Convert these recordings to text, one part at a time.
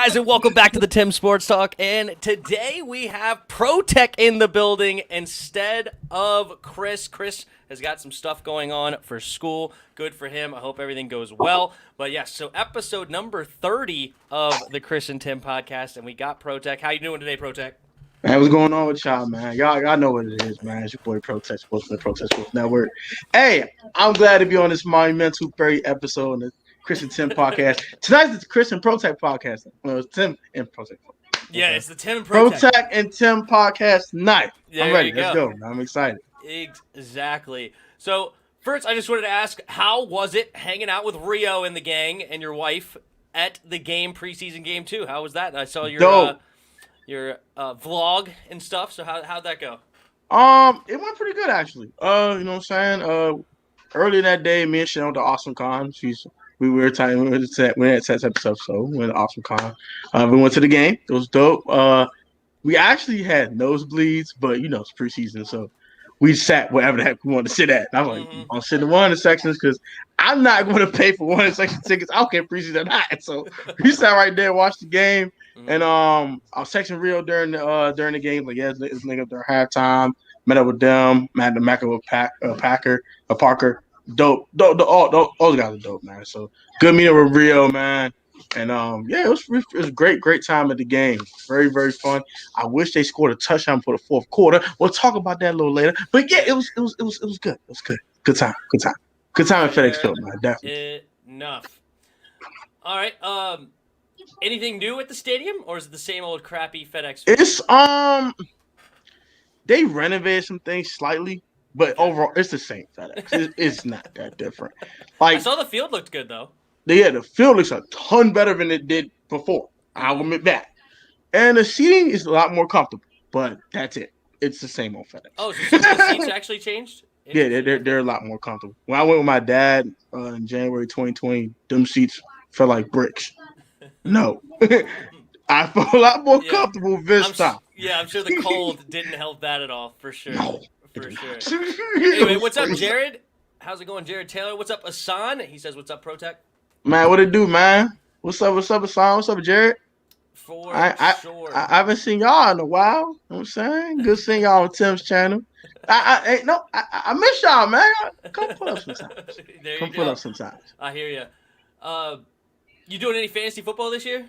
guys, and welcome back to the Tim Sports Talk. And today we have Protech in the building instead of Chris. Chris has got some stuff going on for school. Good for him. I hope everything goes well. But yes, so episode number 30 of the Chris and Tim podcast, and we got Protech. How you doing today, Protech? Man, what's going on with y'all, man? Y'all know what it is, man. It's your boy Protech Sports from the Protech Sports Network. Hey, I'm glad to be on this monumental 30 episode of the Chris and Tim podcast. Tonight's the Chris and Protech podcast. Well, it's Tim and Protech. Yeah, it's the Tim and Protech. Protech and Tim podcast tonight. I'm ready. Let's go. I'm excited. Exactly. So, first, I just wanted to ask, how was it hanging out with Rio and the gang and your wife at the game, preseason game 2? How was that? I saw your vlog and stuff. So how'd that go? It went pretty good actually. You know what I'm saying? Earlier that day, me and Shannon went to Awesome Con. We were at Test episode, so we went to Awesome Con. We went to the game. It was dope. We actually had nosebleeds, but you know it's preseason, so we sat wherever the heck we wanted to sit at. And I'm like, I'm sitting in one of the sections because I'm not going to pay for one of the section tickets. I don't care preseason or not. So we sat right there, watched the game, and I was texting Rio during the game, like, yeah, it's link up during halftime. Met up with them, met up with Parker. Dope. All guys are dope, man. So good meeting with Rio, man. And yeah, it was a great time at the game. Very, very fun. I wish they scored a touchdown for the fourth quarter. We'll talk about that a little later. But yeah, it was good. It was good. Good time at FedEx Field, man. Definitely. Enough. All right. Anything new at the stadium, or is it the same old crappy FedEx Field? It's they renovated some things slightly, but overall it's the same FedEx. It's not that different. Like, I saw the field looked good though. Yeah, the field looks a ton better than it did before. I'll admit that. And the seating is a lot more comfortable, but that's it. It's the same old FedEx. Oh, so the seats actually changed? Yeah, they're a lot more comfortable. When I went with my dad in January 2020, them seats felt like bricks. No. I felt a lot more comfortable this time. Yeah, I'm sure the cold didn't help that at all, for sure. No. For sure. Anyway, what's up, Jared? How's it going, Jared Taylor? What's up, Asan? He says, what's up, Protech? Man, what it do, man? What's up, Asan? What's up, Jared? For sure. I haven't seen y'all in a while. You know what I'm saying? Good seeing y'all on Tim's channel. I miss y'all, man. Come pull up sometimes. Pull up sometimes. I hear you. You doing any fantasy football this year?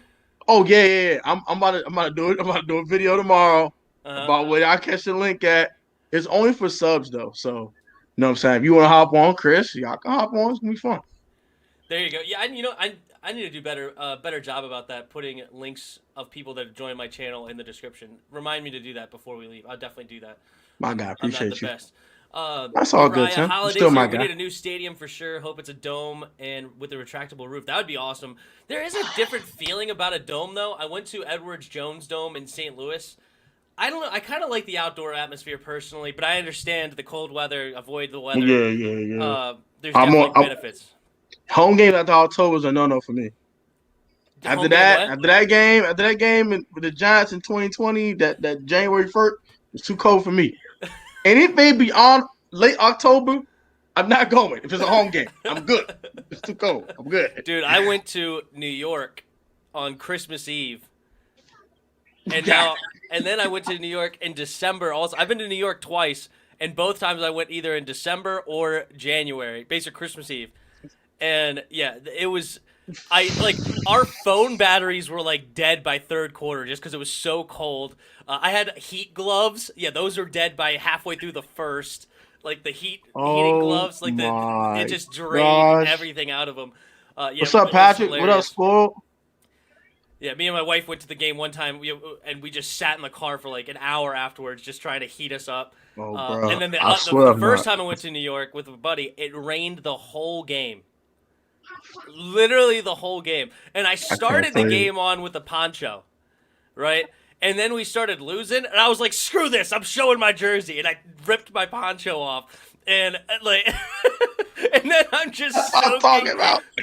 Oh yeah. I'm about to do it. I'm about to do a video tomorrow about where I catch the link at. It's only for subs though, so you know what I'm saying. If you want to hop on, Chris, y'all can hop on. It's gonna be fun. There you go. Yeah, I need to do better job about that. Putting links of people that have joined my channel in the description. Remind me to do that before we leave. I'll definitely do that. My guy, appreciate you. Best. That's all good, Tim. Still my guy. We need a new stadium for sure. Hope it's a dome and with a retractable roof. That would be awesome. There is a different feeling about a dome, though. I went to Edwards Jones Dome in St. Louis. I don't know. I kind of like the outdoor atmosphere personally, but I understand the cold weather. Avoid the weather. Yeah. There's definitely benefits. Home game after October is a no for me. After that game with the Giants in 2020, that January 1st, it's too cold for me. And it may be on late October, I'm not going. If it's a home game, I'm good. It's too cold. I'm good. Dude, I went to New York on Christmas Eve. And then I went to New York in December. Also, I've been to New York twice, and both times I went either in December or January, basically Christmas Eve. And yeah, it was our phone batteries were like dead by third quarter just because it was so cold. I had heat gloves. Yeah, those are dead by halfway through the first. Like the heating gloves, like it just drained everything out of them. What's up, Patrick? What up, Spoiled? Yeah, me and my wife went to the game one time, and we just sat in the car for like an hour afterwards, just trying to heat us up. Oh, bro. And then the first time I went to New York with a buddy, it rained the whole game. Literally the whole game. And I started the game on with a poncho, right? And then we started losing, and I was like, screw this, I'm showing my jersey. And I ripped my poncho off. And like, and then I'm just soaking.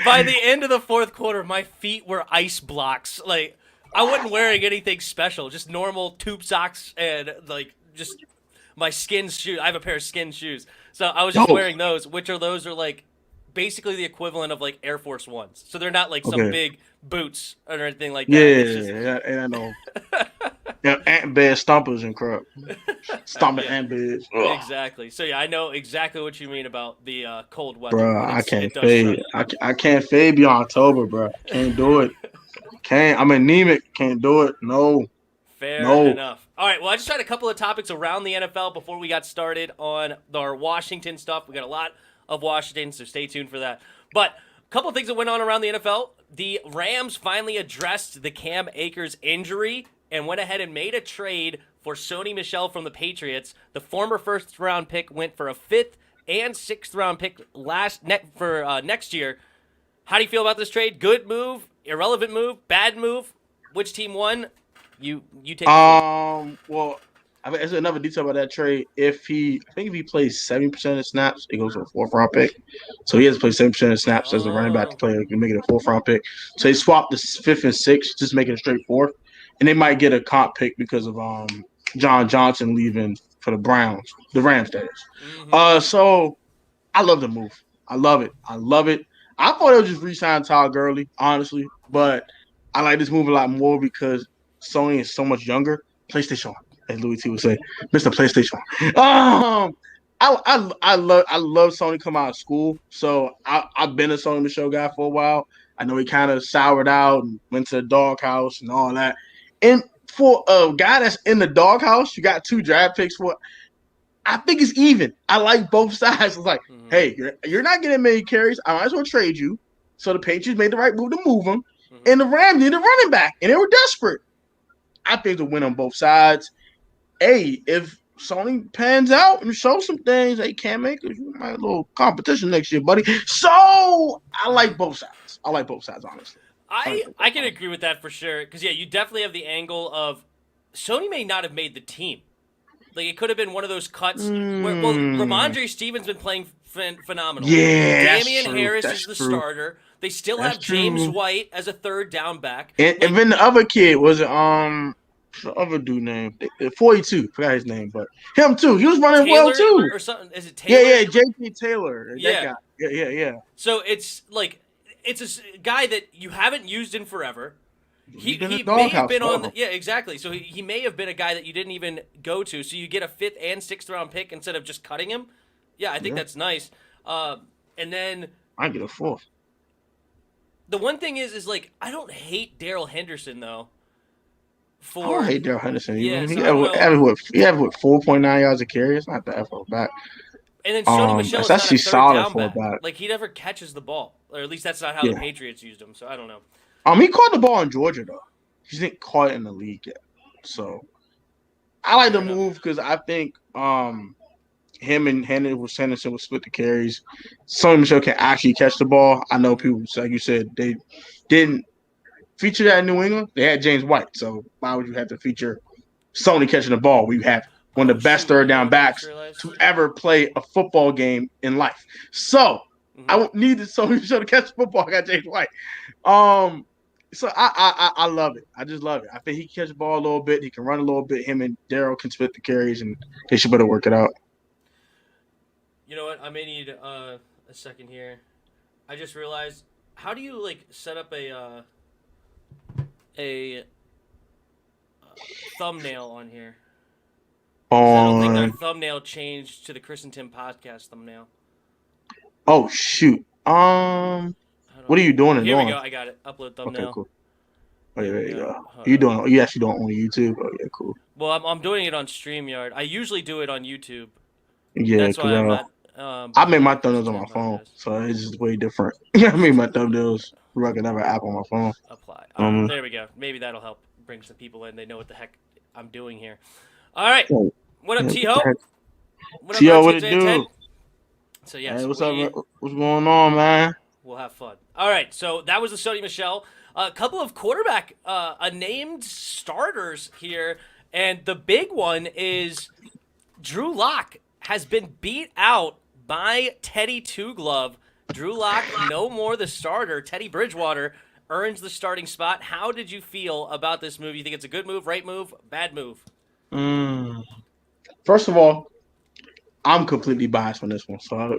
By the end of the fourth quarter, my feet were ice blocks. Like, I wasn't wearing anything special, just normal tube socks and like just my skin shoes. I have a pair of skin shoes, so I was just wearing those. Those are like basically the equivalent of like Air Force Ones. So they're not like some Okay. big boots or anything like that. It's just Yeah, and I know. Yeah, ant bed stompers and crap. Stomping yeah, ant beds. Ugh. exactly. So yeah, I know exactly what you mean about the cold weather Bro, when I it can't does fade. start. I can't fade beyond October, bro. Can't do it. Can't. I'm anemic. Can't do it. No. Fair No. enough. All right. Well, I just had a couple of topics around the NFL before we got started on our Washington stuff. We got a lot of Washington, so stay tuned for that. But a couple of things that went on around the NFL. The Rams finally addressed the Cam Akers injury and went ahead and made a trade for Sony Michel from the Patriots. The former first-round pick went for a fifth and sixth-round pick for next year. How do you feel about this trade? Good move? Irrelevant move? Bad move? Which team won? You take the floor. Well, I mean, there's another detail about that trade. I think if he plays 70% of snaps, it goes to a fourth round pick. So he has to play 70% of snaps as a running back to play. You can make it a fourth round pick. So they swapped the fifth and sixth, just make it a straight fourth. And they might get a comp pick because of John Johnson leaving for the Browns, the Rams, that is. So I love the move. I love it. I love it. I thought they would just re-sign Todd Gurley, honestly, but I like this move a lot more because Sony is so much younger. PlayStation, as Louis T would say, Mr. PlayStation. I love Sony come out of school, so I've been a Sony Michel guy for a while. I know he kind of soured out and went to the doghouse and all that. And for a guy that's in the doghouse, you got 2 draft picks for. I think it's even. I like both sides. It's like, hey, you're not getting many carries. I might as well trade you. So the Patriots made the right move to move him. And the Rams needed a running back, and they were desperate. I think it's a win on both sides. Hey, if Sony pans out and shows some things they can't make, you might have a little competition next year, buddy. So I like both sides. I like both sides, honestly. I can agree with that for sure. Because, yeah, you definitely have the angle of Sony may not have made the team. Like, it could have been one of those cuts where, well, Ramondre Stevens been playing phenomenal. Yeah, Damian Harris is the starter. They still have James White as a third down back. And then the other kid was the other dude name 42. Forgot his name, but him too. He was running Taylor well too. Or something? Is it Taylor? Yeah, J.P. Taylor. Yeah. That guy. Yeah. So it's like it's a guy that you haven't used in forever. He may have been on yeah, exactly. So he may have been a guy that you didn't even go to. So you get a 5th and 6th round pick instead of just cutting him. Yeah, I think that's nice. And then I get a 4th. The one thing is like I don't hate Darrell Henderson though. I don't hate Darrell Henderson. Yeah, he had 4.9 yards of carry. It's not that far back. And then Sony Michel is actually solid for a back. back. Like he never catches the ball, or at least that's not how the Patriots used him. So I don't know. He caught the ball in Georgia though. He didn't caught it in the league yet. So I like the move because I think him and Henderson will split the carries. Sony Michel can actually catch the ball. I know people, like you said, they didn't feature that in New England. They had James White, so why would you have to feature Sony catching the ball? We have one of the best third down backs to ever play a football game in life. So I won't need Sony Michel to catch the football. I got James White. So I love it. I just love it. I think he can catch the ball a little bit. He can run a little bit. Him and Darrell can split the carries, and they should better work it out. You know what? I may need a second here. I just realized, how do you like set up a thumbnail on here? I don't think our thumbnail changed to the Chris and Tim podcast thumbnail. Oh shoot. What are you doing? Here we go. I got it. Upload thumbnail. Okay, cool. Oh, yeah, there you go. You actually doing it on YouTube? Oh, yeah, cool. Well, I'm doing it on StreamYard. I usually do it on YouTube. Yeah, because I make my thumbnails on my phone, so it's just way different. I make my thumbnails like another app on my phone. Apply. There we go. Maybe that'll help bring some people in. They know what the heck I'm doing here. All right. What up, T-Ho? What up, what it do? So, yes. Hey, what's up? What's going on, man? We'll have fun. All right, so that was the Sony Michel. A couple of quarterback named starters here, and the big one is Drew Lock has been beat out by Teddy Two Glove. Drew Lock, no more the starter. Teddy Bridgewater earns the starting spot. How did you feel about this move? You think it's a good move, right move, bad move? First of all, I'm completely biased on this one, so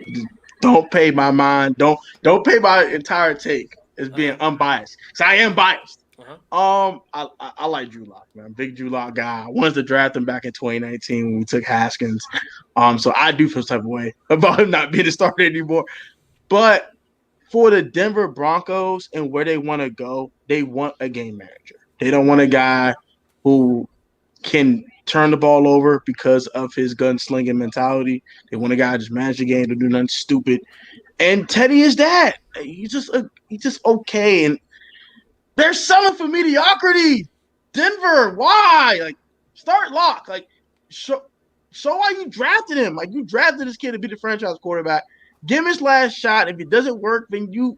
Don't pay my mind. Don't pay my entire take as being unbiased. So I am biased. I like Drew Lock, man. Big Drew Lock guy. I wanted to draft him back in 2019 when we took Haskins. So I do feel some type of way about him not being a starter anymore. But for the Denver Broncos and where they want to go, they want a game manager. They don't want a guy who can turn the ball over because of his gunslinging mentality. They want a guy to just manage the game, to do nothing stupid. And Teddy is that. He's just okay. And they're selling for mediocrity. Denver, why? Like, start Lock. Like, show why you drafted him. Like, you drafted this kid to be the franchise quarterback. Give him his last shot. If it doesn't work, then you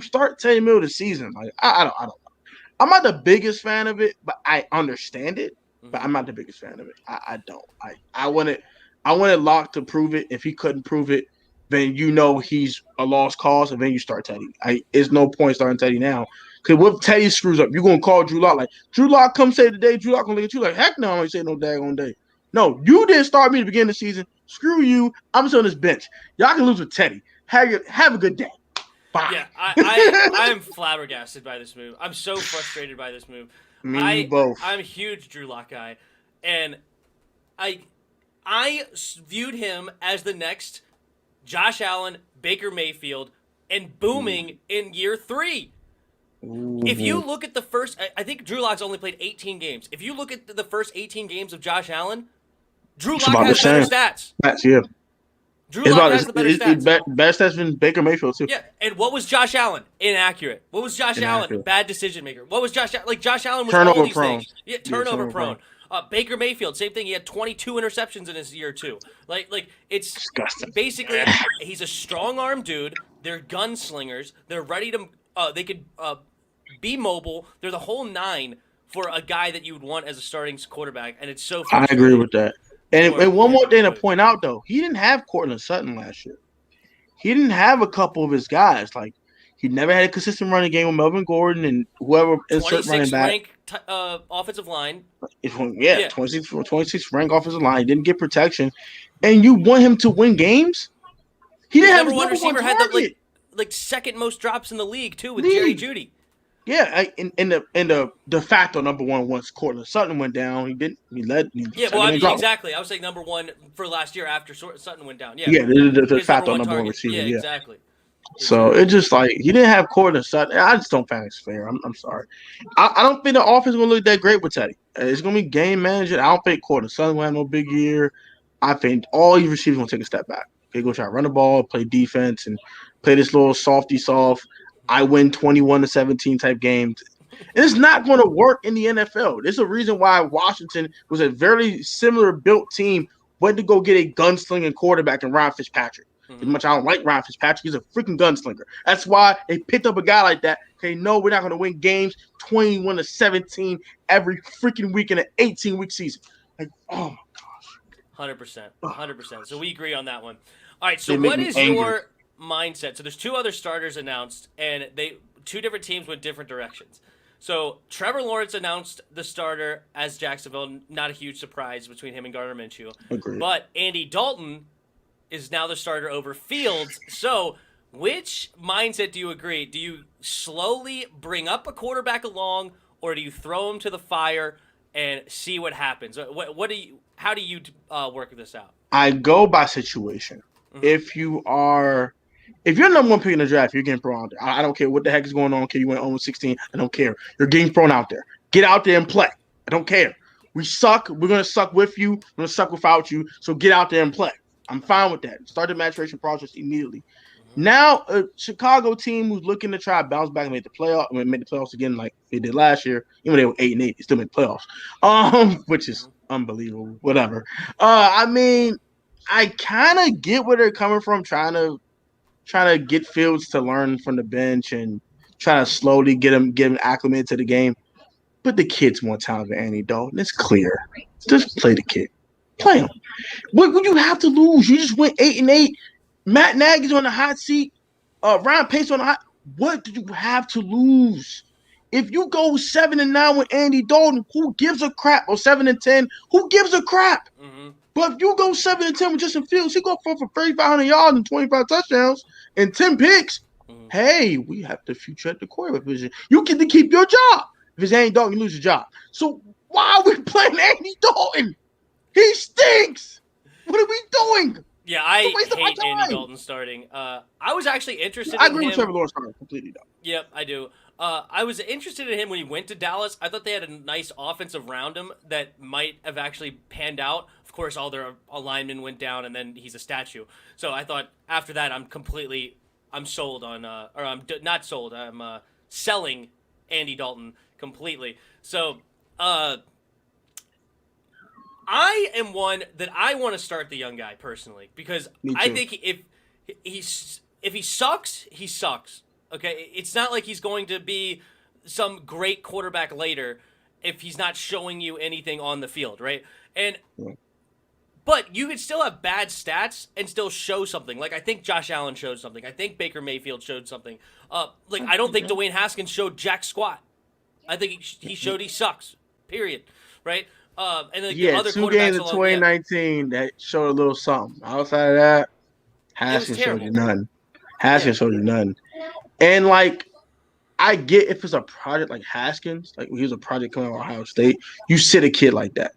start Teddy middle of the season. Like, I don't know. I'm not the biggest fan of it, but I understand it. But I'm not the biggest fan of it. I don't. I wanted Locke to prove it. If he couldn't prove it, then he's a lost cause, and then you start Teddy. There's no point starting Teddy now. Because what if Teddy screws up? You're going to call Drew Lock. Like, Drew Lock, come save the day. Drew Lock going to look at you like, heck no, I ain't saying no daggone day. No, you didn't start me at the beginning of the season. Screw you. I'm just on this bench. Y'all can lose with Teddy. Have a good day. Bye. Yeah, I am flabbergasted by this move. I'm so frustrated by this move. Both. I'm a huge Drew Lock guy, and I viewed him as the next Josh Allen, Baker Mayfield, and booming in year 3. If you look at the first, I think Drew Lock's only played 18 games. If you look at the first 18 games of Josh Allen, Drew Lock has better stats. Yeah. Drew Lock has the better stats. Better stats than Baker Mayfield, too. Yeah, and what was Josh Allen? Inaccurate. What was Josh Allen? Bad decision maker. What was Josh Allen? Like, Josh Allen was turnover all these prone. things. Yeah, turnover prone. Baker Mayfield, same thing. He had 22 interceptions in his year 2. Like it's disgusting. Basically, he's a strong arm dude. They're gunslingers. They're ready to. They could be mobile. They're the whole 9 for a guy that you would want as a starting quarterback, and it's so. I agree with that. And one more thing to point out, though, he didn't have Cortland Sutton last year. He didn't have a couple of his guys. Like, he never had a consistent running game with Melvin Gordon and whoever insert running back. 26th ranked offensive line. 26th ranked offensive line. He didn't get protection. And you want him to win games? He didn't have his number one receiver. Had the second most drops in the league, too, with Jerry Jeudy. Yeah, in the de facto number one once Cortland Sutton went down, he led. Exactly. I was saying number one for last year after Sutton went down. Yeah, the de facto number one receiver. Yeah, exactly. So it's just like he didn't have Cortland Sutton. I just don't think it's fair. I'm sorry. I don't think the offense is gonna look that great with Teddy. It's gonna be game management. I don't think Cortland Sutton will have no big year. I think all these receivers gonna take a step back. They go try to run the ball, play defense, and play this little softy soft. I win 21-17 type games. And it's not going to work in the NFL. There's a reason why Washington was a very similar built team, went to go get a gunslinging quarterback in Ryan Fitzpatrick. As much I don't like Ryan Fitzpatrick, he's a freaking gunslinger. That's why they picked up a guy like that. Okay, no, we're not going to win games 21-17 every freaking week in an 18-week season. Like, oh my gosh. 100%. So we agree on that one. All right, so what is your mindset? So there's 2 other starters announced, and 2 different teams went different directions. So Trevor Lawrence announced the starter as Jacksonville. Not a huge surprise between him and Gardner Minshew. Agreed. But Andy Dalton is now the starter over Fields. So which mindset do you agree? Do you slowly bring up a quarterback along, or do you throw him to the fire and see what happens? How do you work this out? I go by situation. Mm-hmm. If you're number one pick in the draft, you're getting thrown out there. I don't care what the heck is going on. Okay, you went 0-16. I don't care. You're getting thrown out there. Get out there and play. I don't care. We suck. We're going to suck with you. We're going to suck without you. So get out there and play. I'm fine with that. Start the maturation process immediately. Mm-hmm. Now, a Chicago team who's looking to try to bounce back and make the playoffs again like they did last year. Even though they were 8-8, they still made the playoffs, which is unbelievable. Whatever. I mean, I kind of get where they're coming from, trying to get Fields to learn from the bench and try to slowly get him acclimated to the game. But the kid's more talented than Andy Dalton. It's clear. Just play the kid. Play him. What would you have to lose? You just went 8-8. Matt Nagy's on the hot seat. Ryan Pace on the hot. What did you have to lose? if you go 7-9 with Andy Dalton, who gives a crap? Or 7-10, who gives a crap? Mm-hmm. But if you go 7-10 with Justin Fields, he go for 3,500 yards and 25 touchdowns and 10 picks. Mm-hmm. Hey, we have the future at the quarterback position. You get to keep your job. If it's Andy Dalton, you lose your job. So why are we playing Andy Dalton? He stinks. What are we doing? Yeah, I It's a waste of my hate Andy time. Dalton starting. I was actually interested I in agree him. with Trevor Lawrence completely though. Yep, I do. I was interested in him when he went to Dallas. I thought they had a nice offense around him that might have actually panned out. Of course, all their linemen went down, and then he's a statue. So I thought after that, I'm sold on, or I'm not sold. I'm selling Andy Dalton completely. So I am one that I want to start the young guy personally because I think if he sucks, he sucks. Okay, it's not like he's going to be some great quarterback later if he's not showing you anything on the field, right? But you could still have bad stats and still show something. Like I think Josh Allen showed something. I think Baker Mayfield showed something. I don't think Dwayne Haskins showed jack squat. I think he showed he sucks. Period. Right? And then the other 2 games in 2019 that showed a little something. Outside of that, Haskins showed you none. Haskins showed you none. And I get if it's a project like Haskins, like he was a project coming out of Ohio State, you sit a kid like that.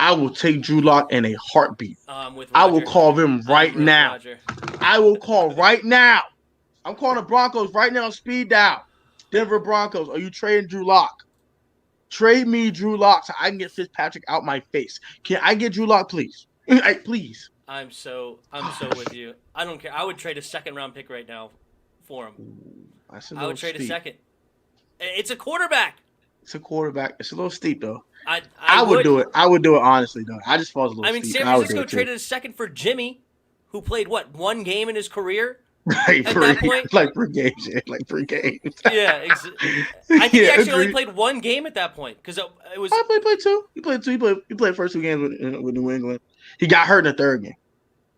I will take Drew Lock in a heartbeat. I will call him right now. I will call right now. I'm calling the Broncos right now. Speed dial. Denver Broncos, are you trading Drew Lock? Trade me Drew Lock so I can get Fitzpatrick out my face. Can I get Drew Lock, please? Please. I'm so with you. I don't care. I would trade a second-round pick right now for him. I would trade a second. It's a quarterback. It's a quarterback. It's a little steep though. I would do it. I would do it honestly though. I just falls a little steep. San Francisco traded a second for Jimmy, who played one game in his career. At that point, like per game. Yeah, I think he actually only played one game at that point because it was. I played two. He played two. He played first 2 games with New England. He got hurt in the 3rd game.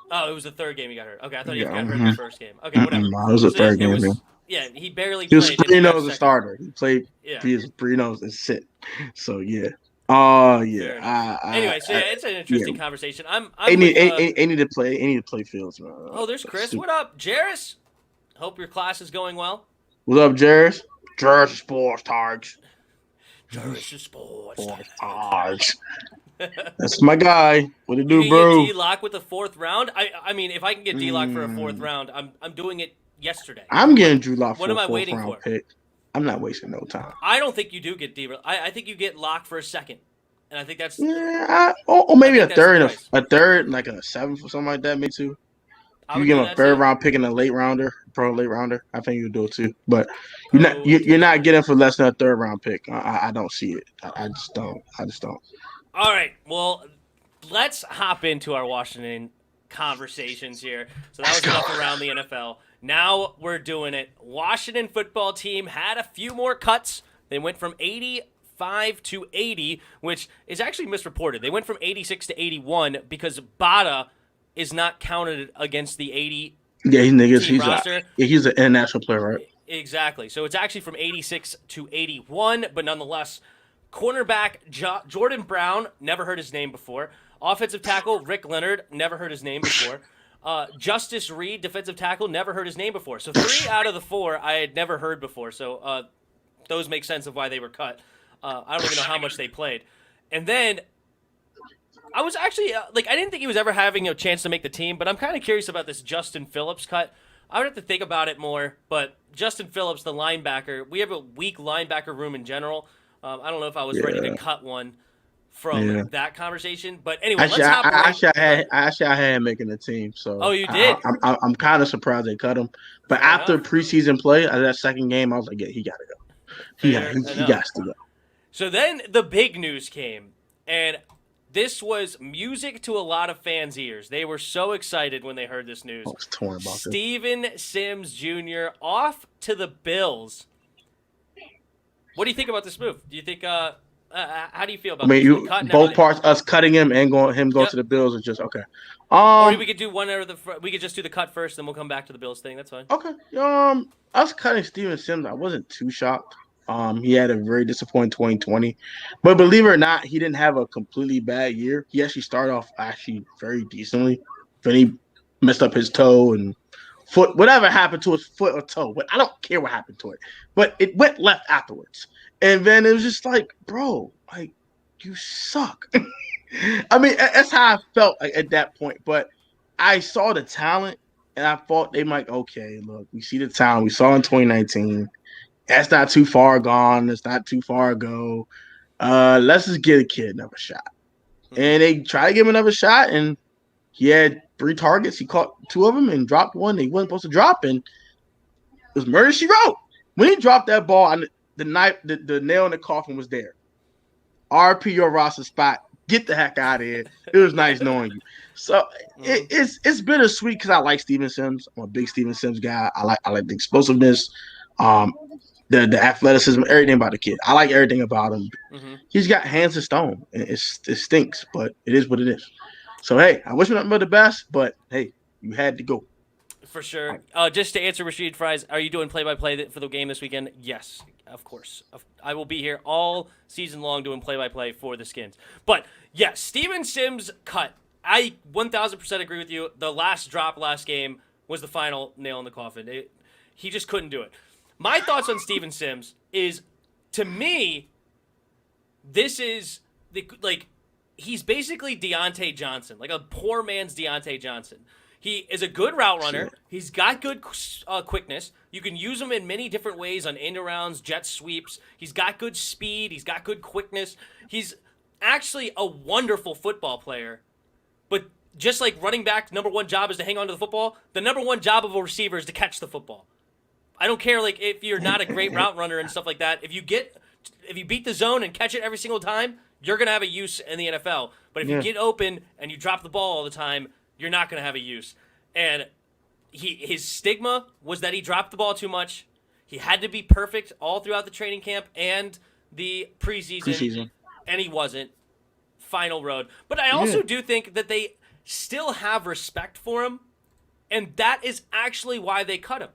Oh, it was the 3rd game he got hurt. Okay, I thought he got hurt in the 1st game. Okay, whatever. No, it was the 3rd game. Yeah, he barely played. He was Sprino's a starter. He played. Yeah. Sprino's is sit. So yeah. Yeah. Anyway, so it's an interesting conversation. I need to play Fields, man. Oh, there's Chris. What up, Jairus? Hope your class is going well. What up, Jairus? Jairus Sports Talks. Jairus Sports Talks. That's my guy. What it do, bro? D-Lock with the 4th round. I mean, if I can get D-Lock for a 4th round, I'm doing it yesterday. I'm getting Drew Lock for what am a I 4th waiting round for? pick. I'm not wasting no time. I don't think you do get D-Lock. I think you get Lock for a 2nd, and I think that's or maybe a 3rd, like a 7th or something like that, maybe 2. You give him a 3rd round pick and a late rounder. I think you do it too. But you're not getting for less than a 3rd round pick. I don't see it. I just don't. All right. Well, let's hop into our Washington conversations here. So that was enough around the NFL. Now we're doing it. Washington football team had a few more cuts. They went from 85 to 80, which is actually misreported. They went from 86 to 81 because Bada is not counted against the 80 team roster. He's an international player, right? Exactly. So it's actually from 86 to 81, but nonetheless, cornerback Jordan Brown, never heard his name before. Offensive tackle Rick Leonard, never heard his name before. Justice Reed, defensive tackle, never heard his name before. So 3 out of the 4 I had never heard before. So those make sense of why they were cut. I don't even know how much they played. And then I was actually, I didn't think he was ever having a chance to make the team, but I'm kind of curious about this Justin Phillips cut. I would have to think about it more, but Justin Phillips, the linebacker, we have a weak linebacker room in general. I don't know if I was ready to cut one from that conversation, but anyway, let's hop I had him making the team. So oh, you did? I'm kind of surprised they cut him, but after preseason play, that 2nd game, I was like, yeah, he got to go. He got to go. So then the big news came, and this was music to a lot of fans' ears. They were so excited when they heard this news. I was torn about Steven Sims Jr. off to the Bills. What do you think about this move? Do you think How do you feel I about mean, this? The you cut and both everything. parts, us cutting him and him go Yep. to the Bills, is just okay. Or we could do one out of the. We could just do the cut first, then we'll come back to the Bills thing. That's fine. Okay. Us cutting Steven Sims, I wasn't too shocked. He had a very disappointing 2020, but believe it or not, he didn't have a completely bad year. He actually started off very decently. Then he messed up his toe and foot. Whatever happened to his foot or toe, but I don't care what happened to it. But it went left afterwards, and then it was just like, bro, like you suck. I mean, that's how I felt at that point. But I saw the talent, and I thought they might. Okay, look, we see the talent we saw in 2019. That's not too far gone. It's not too far ago. Let's just give a kid another shot. Mm-hmm. And they tried to give him another shot, and he had 3 targets. He caught 2 of them and dropped one he wasn't supposed to drop, and it was murder she wrote. When he dropped that ball, the nail in the coffin was there. RP your roster spot. Get the heck out of here. It was nice knowing you. So it's bittersweet because I like Steven Sims. I'm a big Steven Sims guy. I like the explosiveness, the athleticism, everything about the kid. I like everything about him. Mm-hmm. He's got hands of stone. It stinks, but it is what it is. So hey, I wish him nothing but the best. But hey, you had to go. For sure. Just to answer Rashid Fries, are you doing play-by-play for the game this weekend? Yes, of course. I will be here all season long doing play-by-play for the Skins. But, yes, Steven Sims cut. I 1,000% agree with you. The last drop last game was the final nail in the coffin. He just couldn't do it. My thoughts on Steven Sims is, to me, this is, he's basically Deontay Johnson, like a poor man's Deontay Johnson. He is a good route runner. He's got good quickness. You can use him in many different ways on end-arounds, jet sweeps. He's got good speed. He's got good quickness. He's actually a wonderful football player. But just like running back, number one job is to hang on to the football, the number one job of a receiver is to catch the football. I don't care if you're not a great route runner and stuff like that. If you beat the zone and catch it every single time, you're going to have a use in the NFL. But if you get open and you drop the ball all the time, you're not going to have a use. And his stigma was that he dropped the ball too much. He had to be perfect all throughout the training camp and the preseason. And he wasn't. Final road. But I also do think that they still have respect for him, and that is actually why they cut him,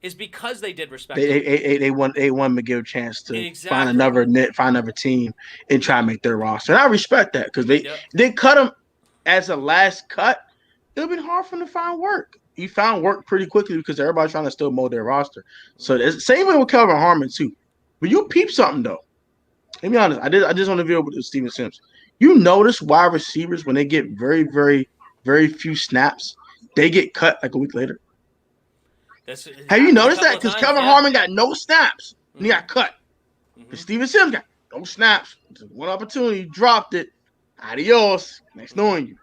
is because they did respect him. They want him to give a chance to find another team and try to make their roster. And I respect that because they cut him as a last cut. It would have been hard for him to find work. He found work pretty quickly because everybody's trying to still mold their roster. So it's same way with Kelvin Harmon too. But you peep something though. Let me be honest. I just want to video with Steven Sims. You notice wide receivers when they get very, very, very few snaps, they get cut like a week later. Have you noticed that? Because Kelvin Harmon got no snaps and he got cut. Because Steven Sims got no snaps. One opportunity, dropped it. Adios. Next knowing you.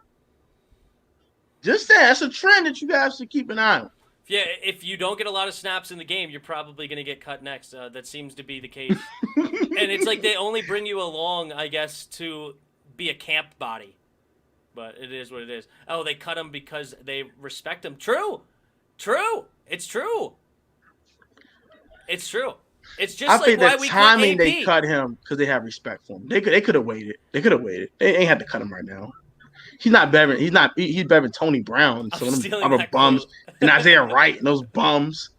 Just that's a trend that you guys should keep an eye on. Yeah, if you don't get a lot of snaps in the game, you're probably going to get cut next. That seems to be the case. And it's like they only bring you along, I guess, to be a camp body. But it is what it is. Oh, they cut him because they respect him. True. It's true. It's true. It's just I think why the we timing cut AP. they cut him because they have respect for him. They could have waited. They ain't had to cut him right now. He's not better. He's better than Tony Brown. So them other bums and Isaiah Wright and those bums.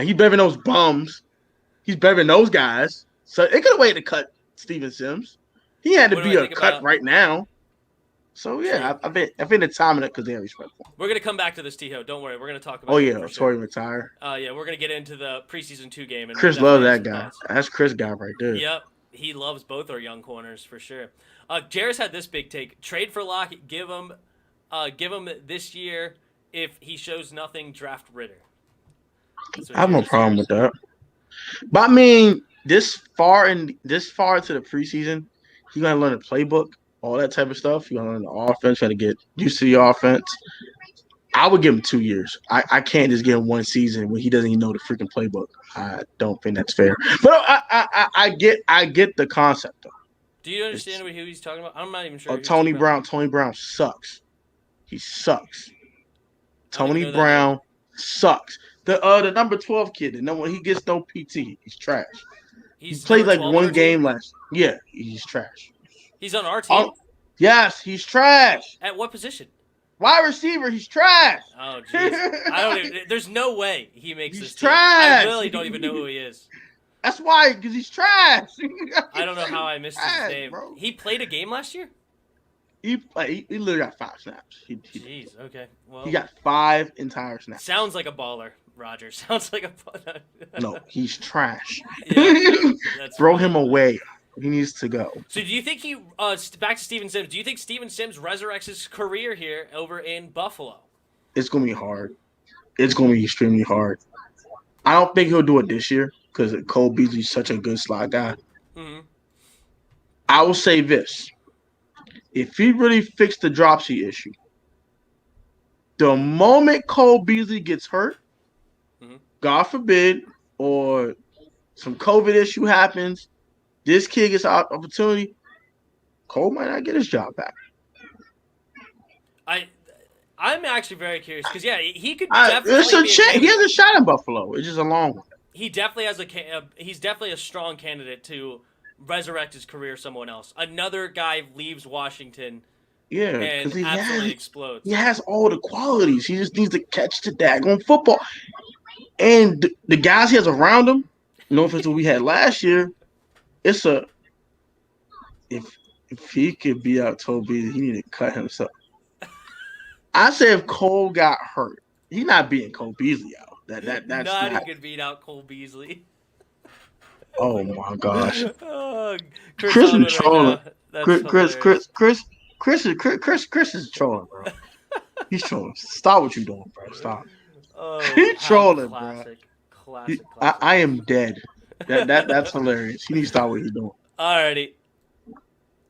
He's better than those bums. He's better than those guys. So they could have waited to cut Steven Sims. He had to be a cut right now. So yeah, I think the timing it because they have respect for him. We're gonna come back to this, T-Ho. Don't worry. We're gonna talk about. Oh yeah, Torrey retire. Yeah, we're gonna get into the preseason 2 game. And Chris loves that guy. That's Chris guy right there. Yep, he loves both our young corners for sure. Jairus had this big take: trade for Lockett, give him this year. If he shows nothing, draft Ritter. I have no problem with that. But I mean, this far into the preseason, you're gonna learn the playbook, all that type of stuff. You're gonna learn the offense, try to get used to the offense. I would give him 2 years. I can't just give him 1 season when he doesn't even know the freaking playbook. I don't think that's fair. But I get the concept though. Do you understand who he's talking about? I'm not even sure. Tony Brown. Tony Brown sucks. He sucks. Tony Brown sucks. The number 12 kid, he gets no PT. He's trash. He He's played number like 12 on one our team. game last. Yeah, he's trash. He's on our team. Oh, yes, he's trash. At what position? Wide receiver, he's trash. Oh, jeez. I don't even. There's no way he makes He's this team. I trash. literally don't even know who he is. That's why, because he's trash. I don't know how I missed his Trash, name. bro. He played a game last year? He literally got 5 snaps. Jeez, okay. Well, He got 5 entire snaps. sounds like a baller, Roger. Sounds like a No, he's trash. Yeah, that's Throw funny. him away. He needs to go. So do you think he back to Steven Sims, do you think Steven Sims resurrects his career here over in Buffalo? It's gonna be hard. It's gonna be extremely hard. I don't think he'll do it this year because Cole Beasley's such a good slot guy. Mm-hmm. I will say this. If he really fixed the dropsy issue, the moment Cole Beasley gets hurt, Mhm. God forbid, or some COVID issue happens, this kid gets an opportunity, Cole might not get his job back. I'm actually very curious because he could definitely It's a be a chance. He candidate. has a shot in Buffalo. It's just a long one. He definitely has he's definitely a strong candidate to resurrect his career someone else. Another guy leaves Washington Yeah, and because absolutely explodes. he has all the qualities. He just needs to catch the daggone football. And the guys he has around him, no offense to what we had last year, it's a if he could beat out Toby, he need to cut himself. I say if Cole got hurt, he's not beating Cole Beasley out. That's Nobody not. could beat out Cole Beasley. Oh my gosh, Oh, Chris Owen is trolling. That's Chris is trolling, bro. He's trolling. Stop what you're doing, bro. Stop. Oh, He's how trolling, classic. bro. Classic. I am dead. That's hilarious. He needs to stop what he's doing. Alrighty.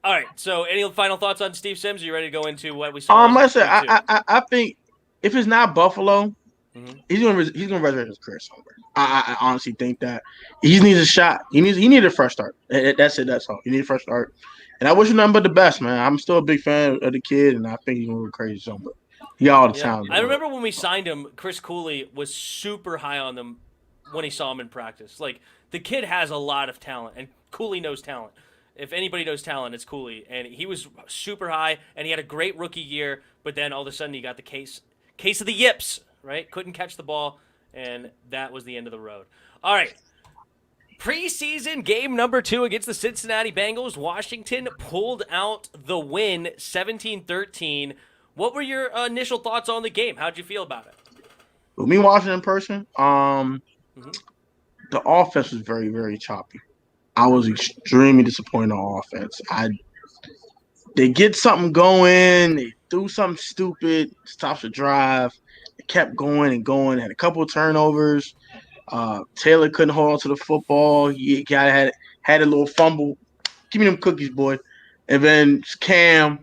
All right. So, any final thoughts on Steve Sims? Are you ready to go into what we saw? Like I said, I think if it's not Buffalo, Mhm. he's gonna resurrect his career somewhere. I honestly think that he needs a shot. He needs a fresh start. That's it. That's all. He needs a fresh start. And I wish him nothing but the best, man. I'm still a big fan of the kid, and I think he's gonna go crazy somewhere. He got all the talent. I remember when we signed him, Chris Cooley was super high on them when he saw him in practice. Like, the kid has a lot of talent, and Cooley knows talent. If anybody knows talent, it's Cooley. And he was super high, and he had a great rookie year, but then all of a sudden he got the case of the yips, right? Couldn't catch the ball, and that was the end of the road. All right. Preseason game number 2 against the Cincinnati Bengals. Washington pulled out the win, 17-13. What were your initial thoughts on the game? How'd you feel about it? With me watching in person, the offense was very, very choppy. I was extremely disappointed on offense. They get something going, they do something stupid, stops the drive. They kept going and going. Had a couple of turnovers. Taylor couldn't hold on to the football. He had a little fumble. Give me them cookies, boy. And then Cam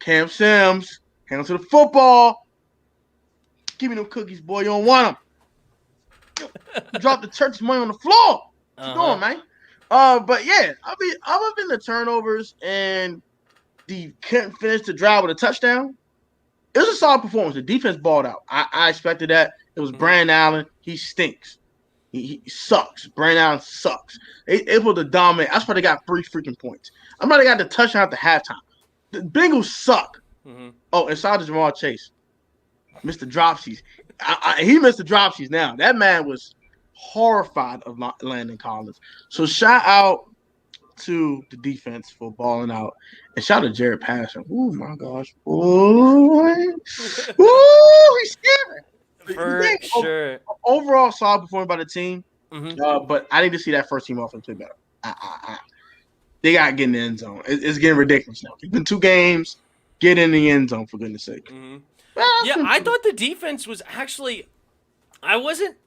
Sims, hand on to the football. Give me them cookies, boy. You don't want them. You dropped the church's money on the floor. What you doing, man? But yeah, I'm up in the turnovers and the couldn't finish the drive with a touchdown. It was a solid performance. The defense balled out. I expected that. It was Brandon Allen. He stinks. He sucks. Brandon Allen sucks. Able to dominate. That's why they got 3 freaking points. I'm not got the touchdown at the halftime. The Bengals suck. Mm-hmm. Oh, and shout out to Jamal Chase. Mr. Dropsies. He missed the dropsies now. That man was horrified of Landon Collins. So shout out to the defense for balling out. And shout out to Jared Patterson. Oh my gosh. Boy. Ooh, he's scary. For sure. Overall, solid performance by the team. Mm-hmm. But I need to see that first team offense play better. They got to get in the end zone. It's getting ridiculous now. It's been 2 games. Get in the end zone, for goodness sake. Mm-hmm. Yeah, I thought the defense was actually – I wasn't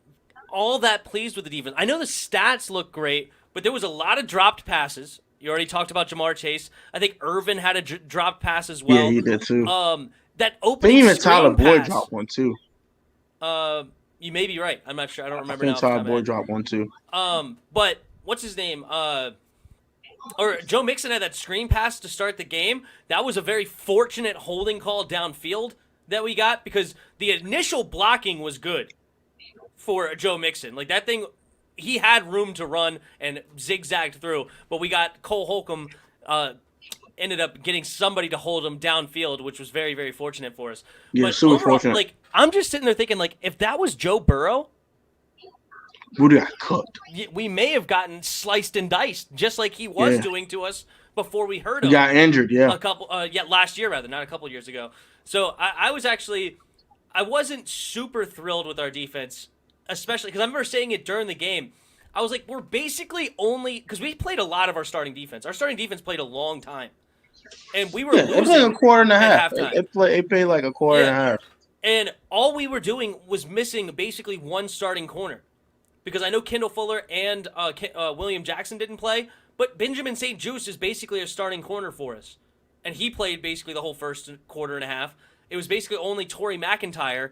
all that pleased with the defense. I know the stats look great, but there was a lot of dropped passes. You already talked about Jamar Chase. I think Irvin had a dropped pass as well. Yeah, he did too. That opening even Tyler Boyd pass, dropped one too. You may be right. I'm not sure. I don't remember I now. think Tyler Boyd dropped one too. But what's his name? Or Joe Mixon had that screen pass to start the game. That was a very fortunate holding call downfield that we got because the initial blocking was good for Joe Mixon. Like that thing, he had room to run and zigzagged through, but we got Cole Holcomb ended up getting somebody to hold him downfield, which was very, very fortunate for us. Yeah, But super overall, fortunate. like, I'm just sitting there thinking, like, if that was Joe Burrow, Rudy got cooked. we may have gotten sliced and diced, just like he was doing to us before we heard him. He got injured, yeah. Last year rather, not a couple years ago. So I wasn't super thrilled with our defense, especially because I remember saying it during the game. I was like, we're basically only because we played a lot of our starting defense. Our starting defense played a long time, and we were losing. It played a quarter and a half. Halftime. It played like a quarter and a half. And all we were doing was missing basically one starting corner, because I know Kendall Fuller and William Jackson didn't play, but Benjamin St. Juste is basically a starting corner for us, and he played basically the whole first quarter and a half. It was basically only Torrey McIntyre,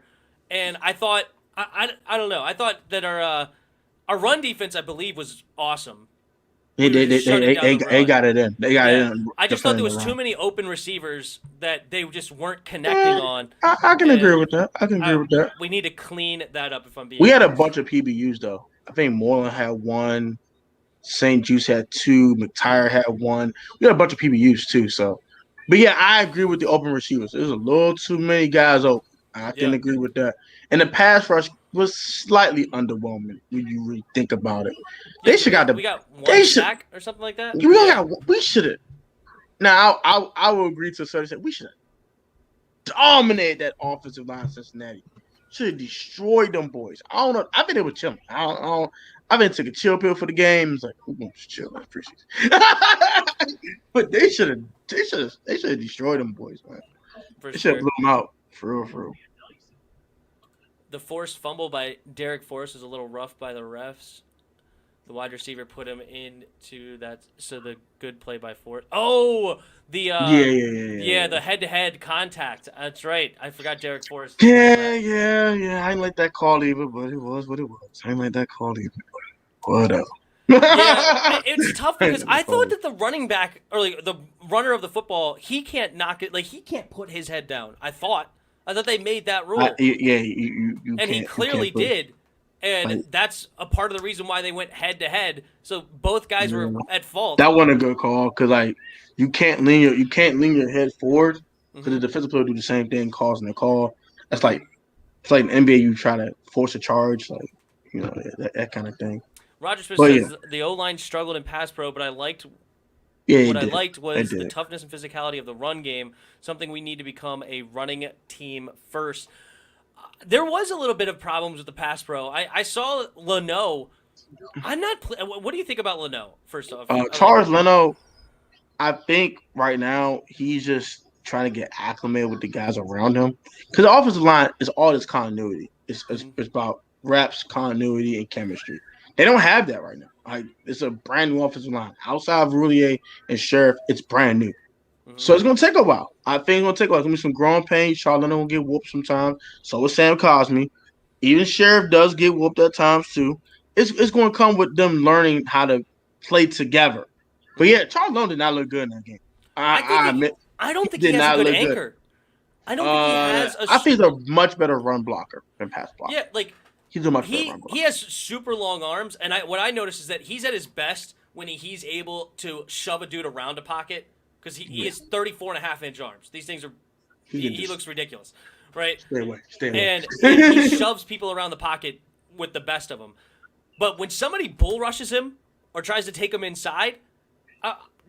and I thought I don't know. I thought that our run defense, I believe, was awesome. They got it in. They got it in. I just thought there was too many open receivers that they just weren't connecting on. I can agree with that. We need to clean that up. If I'm being, we had a bunch of PBUs though. I think Moreland had one, St. Juste had two, McTire had one. We had a bunch of PBUs too. So, but yeah, I agree with the open receivers. There's a little too many guys open. I can agree with that. And the pass rush was slightly underwhelming when you really think about it. They should got we got one sack or something like that. We should have. Now I will agree to a certain extent. We should have dominated that offensive line in Cincinnati. Should have destroyed them boys. I don't know. I think they were chilling. I think took a chill pill for the game. It's like, we're going to chill that preseason. But they should have destroyed them boys, man. They should have blew them out. For real. The forced fumble by Derek Forrest was a little rough by the refs. The wide receiver put him into that, so the good play by Forrest. Oh, the the head-to-head contact. That's right. I forgot Derek Forrest. Yeah. I didn't like that call either, but it was what it was. I didn't like that call either. Whatever. Yeah, it's tough because I thought that the running back or like the runner of the football, he can't knock it. Like he can't put his head down. I thought they made that rule. You and he clearly did. And that's a part of the reason why they went head to head. So both guys were at fault. That wasn't a good call because you can't lean your head forward because the defensive player do the same thing, causing a call. It's like in NBA you try to force a charge, that kind of thing. Roger Smith says the O-line struggled in pass pro, but I liked I liked was the toughness and physicality of the run game, something we need to become a running team first. There was a little bit of problems with the pass pro. I saw Leno. What do you think about Leno, first off? Charles Leno, I think right now he's just trying to get acclimated with the guys around him. Because the offensive line is all this continuity. It's about reps, continuity, and chemistry. They don't have that right now. It's a brand new offensive line. Outside of Roulier and Sheriff, it's brand new. So it's going to take a while. I think it's going to take a while. It's going to be some growing pains. Charles Leno will get whooped sometimes. So is Sam Cosmi. Even Sheriff does get whooped at times too. It's going to come with them learning how to play together. But yeah, Charles Leno did not look good in that game. I admit. I don't think he has a good anchor. I don't think he has I think he's a much better run blocker than pass blocker. Yeah, he's a much better run blocker. He has super long arms, and what I noticed is that he's at his best when he's able to shove a dude around a pocket because he has 34.5-inch arms. These things are he looks ridiculous, right? Stay away. And he shoves people around the pocket with the best of them. But when somebody bull rushes him or tries to take him inside,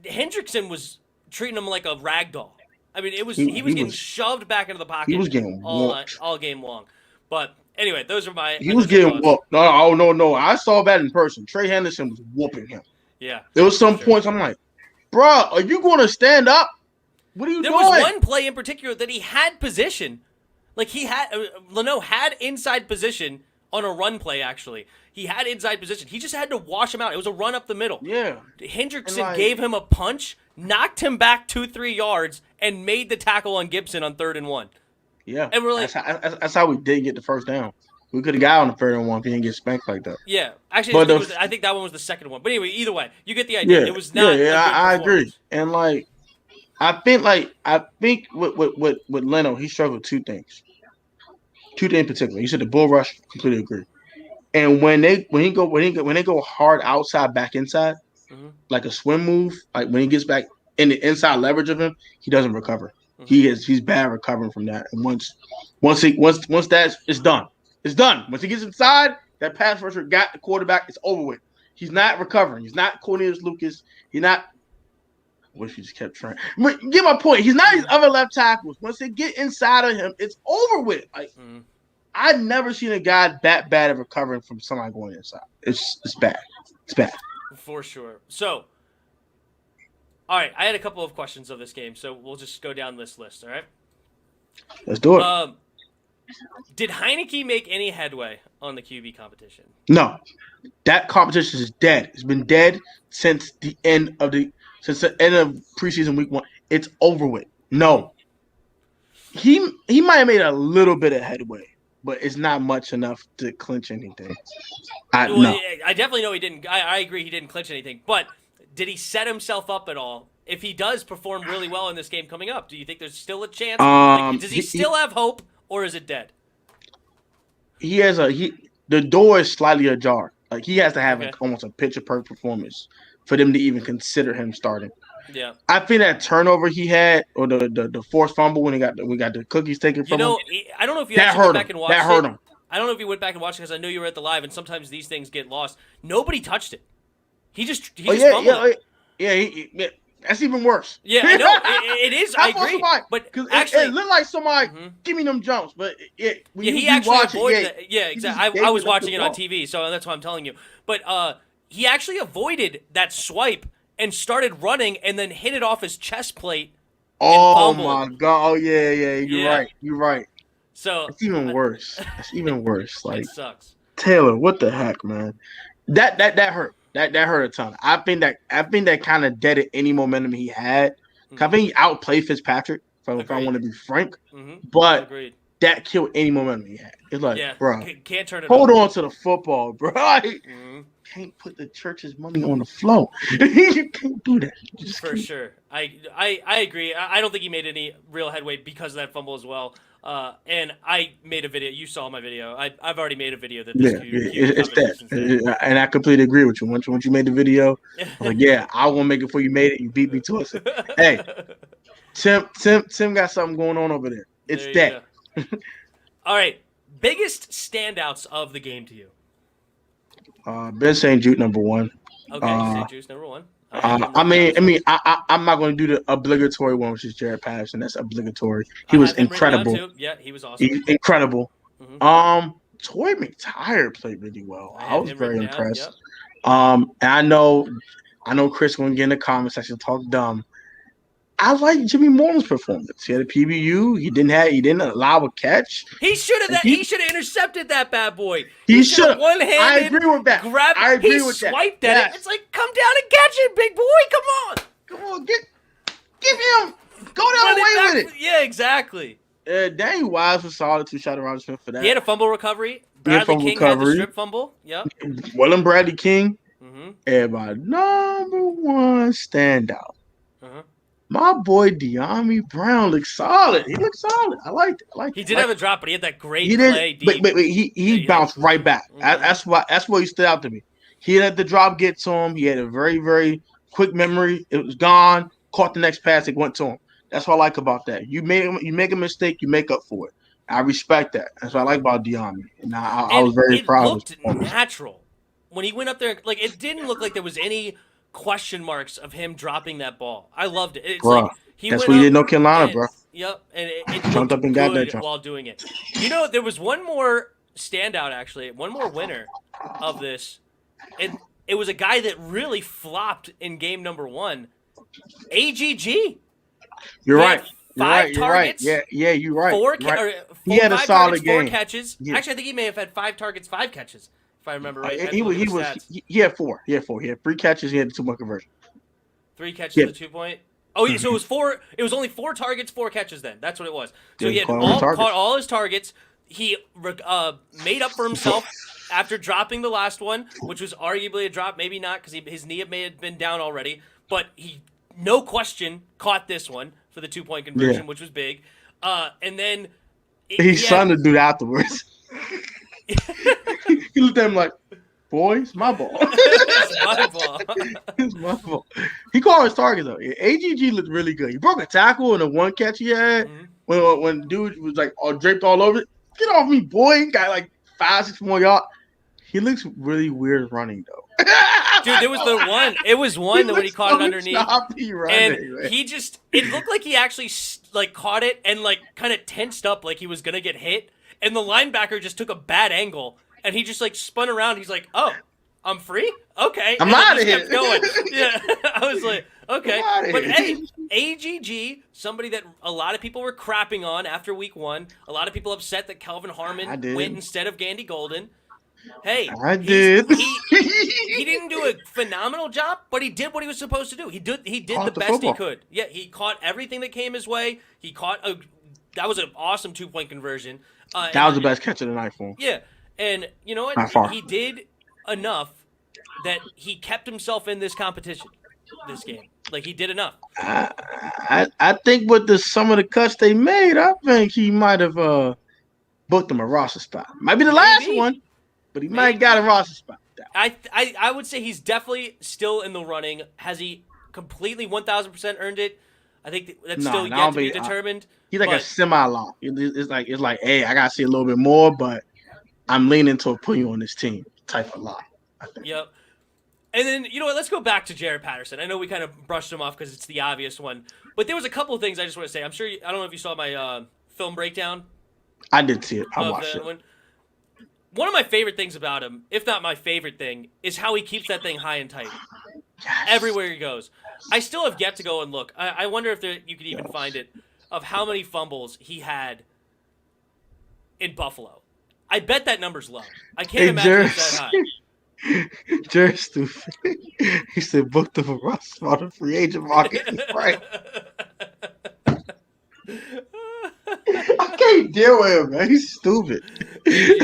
Hendrickson was treating him like a rag doll. I mean, he was getting shoved back into the pocket. He was getting all game long. But anyway, those are my. He was getting whooped. No. I saw that in person. Trey Henderson was whooping him. Yeah. There was some points I'm like, bro, are you going to stand up? What are you doing? There was one play in particular that he had position. Like Leno had inside position on a run play, actually. He had inside position. He just had to wash him out. It was a run up the middle. Yeah. Hendrickson gave him a punch, knocked him back 2-3 yards, and made the tackle on Gibson on 3rd and 1. Yeah. And we're like, that's how we did get the first down. We could have got on the 3rd and 1 if he didn't get spanked like that. Yeah. Actually, I think that one was the second one. But anyway, either way, you get the idea. Yeah, it was not. Yeah, I agree. And I think with Leno, he struggled with two things. Two things in particular. You said the bull rush, completely agree. And when they go hard outside back inside, Mm-hmm. like a swim move, like when he gets back in the inside leverage of him, he doesn't recover. Mm-hmm. He's bad recovering from that. And once that's it's done. It's done. Once he gets inside, that pass rusher got the quarterback, it's over with. He's not recovering. He's not Cornelius Lucas. He's not. I wish he just kept trying. Get my point. He's not his other left tackles. Once they get inside of him, it's over with. Like I've never seen a guy that bad at recovering from somebody going inside. It's bad. It's bad. For sure. So, all right, I had a couple of questions of this game, so we'll just go down this list, all right? Let's do it. Did Heineke make any headway on the QB competition? No. That competition is dead. It's been dead since the end of preseason week 1. It's over with. No. He might have made a little bit of headway, but it's not much enough to clinch anything. No. I definitely know he didn't. I agree he didn't clinch anything, but did he set himself up at all? If he does perform really well in this game coming up, do you think there's still a chance? Does he still have hope, or is it dead? The door is slightly ajar. Like he has to have almost a picture-perfect performance for them to even consider him starting. Yeah, I think that turnover he had, or the forced fumble when we got the cookies taken from him. I don't know if you actually went back and watched it. That hurt him. I don't know if you went back and watched it because I know you were at the live, and sometimes these things get lost. Nobody touched it. He just fumbled it. Yeah. That's even worse. Yeah, I know. It is. I agree. But actually, it looked like somebody give me them jumps. But he actually avoided it. Yeah, exactly. I was watching it on TV, so that's why I'm telling you. But he actually avoided that swipe and started running, and then hit it off his chest plate. Oh my god! Oh yeah. You're right. So it's even worse. It's even worse. Like it sucks. Taylor, what the heck, man? That hurt. That hurt a ton. I think that kind of deaded any momentum he had. I think he outplayed Fitzpatrick, if I want to be frank. But that killed any momentum he had. It's like, bro, can't turn it. Hold on to the football, bro. Can't put the church's money on the floor. You can't do that. For sure. I agree. I don't think he made any real headway because of that fumble as well. And I made a video. You saw my video. I've already made a video that this it's that. And I completely agree with you. Once you made the video, I was like, yeah, I won't make it before you made it. You beat me to it. Hey, Tim got something going on over there. It's that. All right. Biggest standouts of the game to you? Ben St. Jude, number one. Okay, St. Jude's number one. I'm not going to do the obligatory one, which is Jared Patterson. That's obligatory. He was incredible. Yeah, he was awesome. He's incredible. Toy McTire played really well. I was very impressed. Yep. And I know Chris going to get in the comment section talk dumb. I like Jimmy Moreland's performance. He had a PBU. He didn't allow a catch. He should have intercepted that bad boy. He should have one-handed. I agree with that. He swiped at it. It's like, come down and catch it, big boy. Come on, give him. Go down the way with it. Yeah, exactly. Danny Wise was solid. 2 shot around Smith for that. He had a fumble recovery. Bradley King had the strip fumble. Yep. Willem Bradley King. And my number one standout. My boy Diony Brown looks solid. He looks solid. I liked it. He did have a drop, but he had that great play. But he bounced right back. That's what he stood out to me. He let the drop get to him. He had a very, very quick memory. It was gone. Caught the next pass. It went to him. That's what I like about that. You make a mistake, you make up for it. I respect that. That's what I like about Diony. And I was very proud of him. It looked natural. When he went up there, like it didn't look like there was any question marks of him dropping that ball. I loved it. It's bro, like that's what he did no Carolina, bro. Yep, and it jumped up and got that while doing it. You know, there was one more standout actually, one more winner of this, and it was a guy that really flopped in game number 1. AGG. You're right. Five targets. Right. Yeah, you're right. He had a solid game. 4 catches. Yeah. Actually, I think he may have had 5 targets, 5 catches. If I remember right. He had 4. He had 3 catches. He had a 2-point conversion. 3 catches, the 2-point. Oh, yeah, so it was 4. It was only 4 targets, 4 catches. Then that's what it was. So he had caught all his targets. He made up for himself after dropping the last one, which was arguably a drop, maybe not because his knee may have been down already. But he, no question, caught this one for the 2-point conversion, which was big. And then he sunned the dude afterwards. He looked at him like, boy, it's my ball. It's my ball. It's my ball. He called his target though. AGG looked really good. He broke a tackle in the one catch he had when dude was like all draped all over it. Get off me, boy. Got like 5-6 more yards. He looks really weird running though. Dude, there was the one. It was one that when he caught it underneath, running, and man. he just. It looked like he actually like caught it and like kind of tensed up like he was gonna get hit, and the linebacker just took a bad angle, and he just like spun around. He's like, "Oh, I'm free? Okay." I'm and out of he here. kept going. Yeah, I was like, okay, but hey, AGG, somebody that a lot of people were crapping on after week 1. A lot of people upset that Kelvin Harmon went instead of Gandy Golden. Hey, I did. He didn't do a phenomenal job, but he did what he was supposed to do. He did the best he could. Yeah, he caught everything that came his way. He caught that was an awesome 2-point conversion. That was the best catch of the night for him. Yeah, and you know what? Not far. He did enough that he kept himself in this competition, this game. Like he did enough. I think with some of the cuts they made, I think he might have booked him a roster spot. Might be the last one. But he might have got a roster spot. I would say he's definitely still in the running. Has he completely 1,000% earned it? I think that's still yet to be determined. He's like a semi-lock. It's like, hey, I gotta see a little bit more, but I'm leaning toward putting you on this team type of lock. I think. Yep. And then you know what? Let's go back to Jared Patterson. I know we kind of brushed him off because it's the obvious one, but there was a couple of things I just want to say. I'm sure I don't know if you saw my film breakdown. I did see it. I watched it. One of my favorite things about him, if not my favorite thing, is how he keeps that thing high and tight. Yes. Everywhere he goes. I still have yet to go and look. I wonder if you could even find it, of how many fumbles he had in Buffalo. I bet that number's low. I can't imagine it's that high. Jared's stupid. He said, book the roster on the free agent market. Right. I can't deal with him, man. He's stupid. His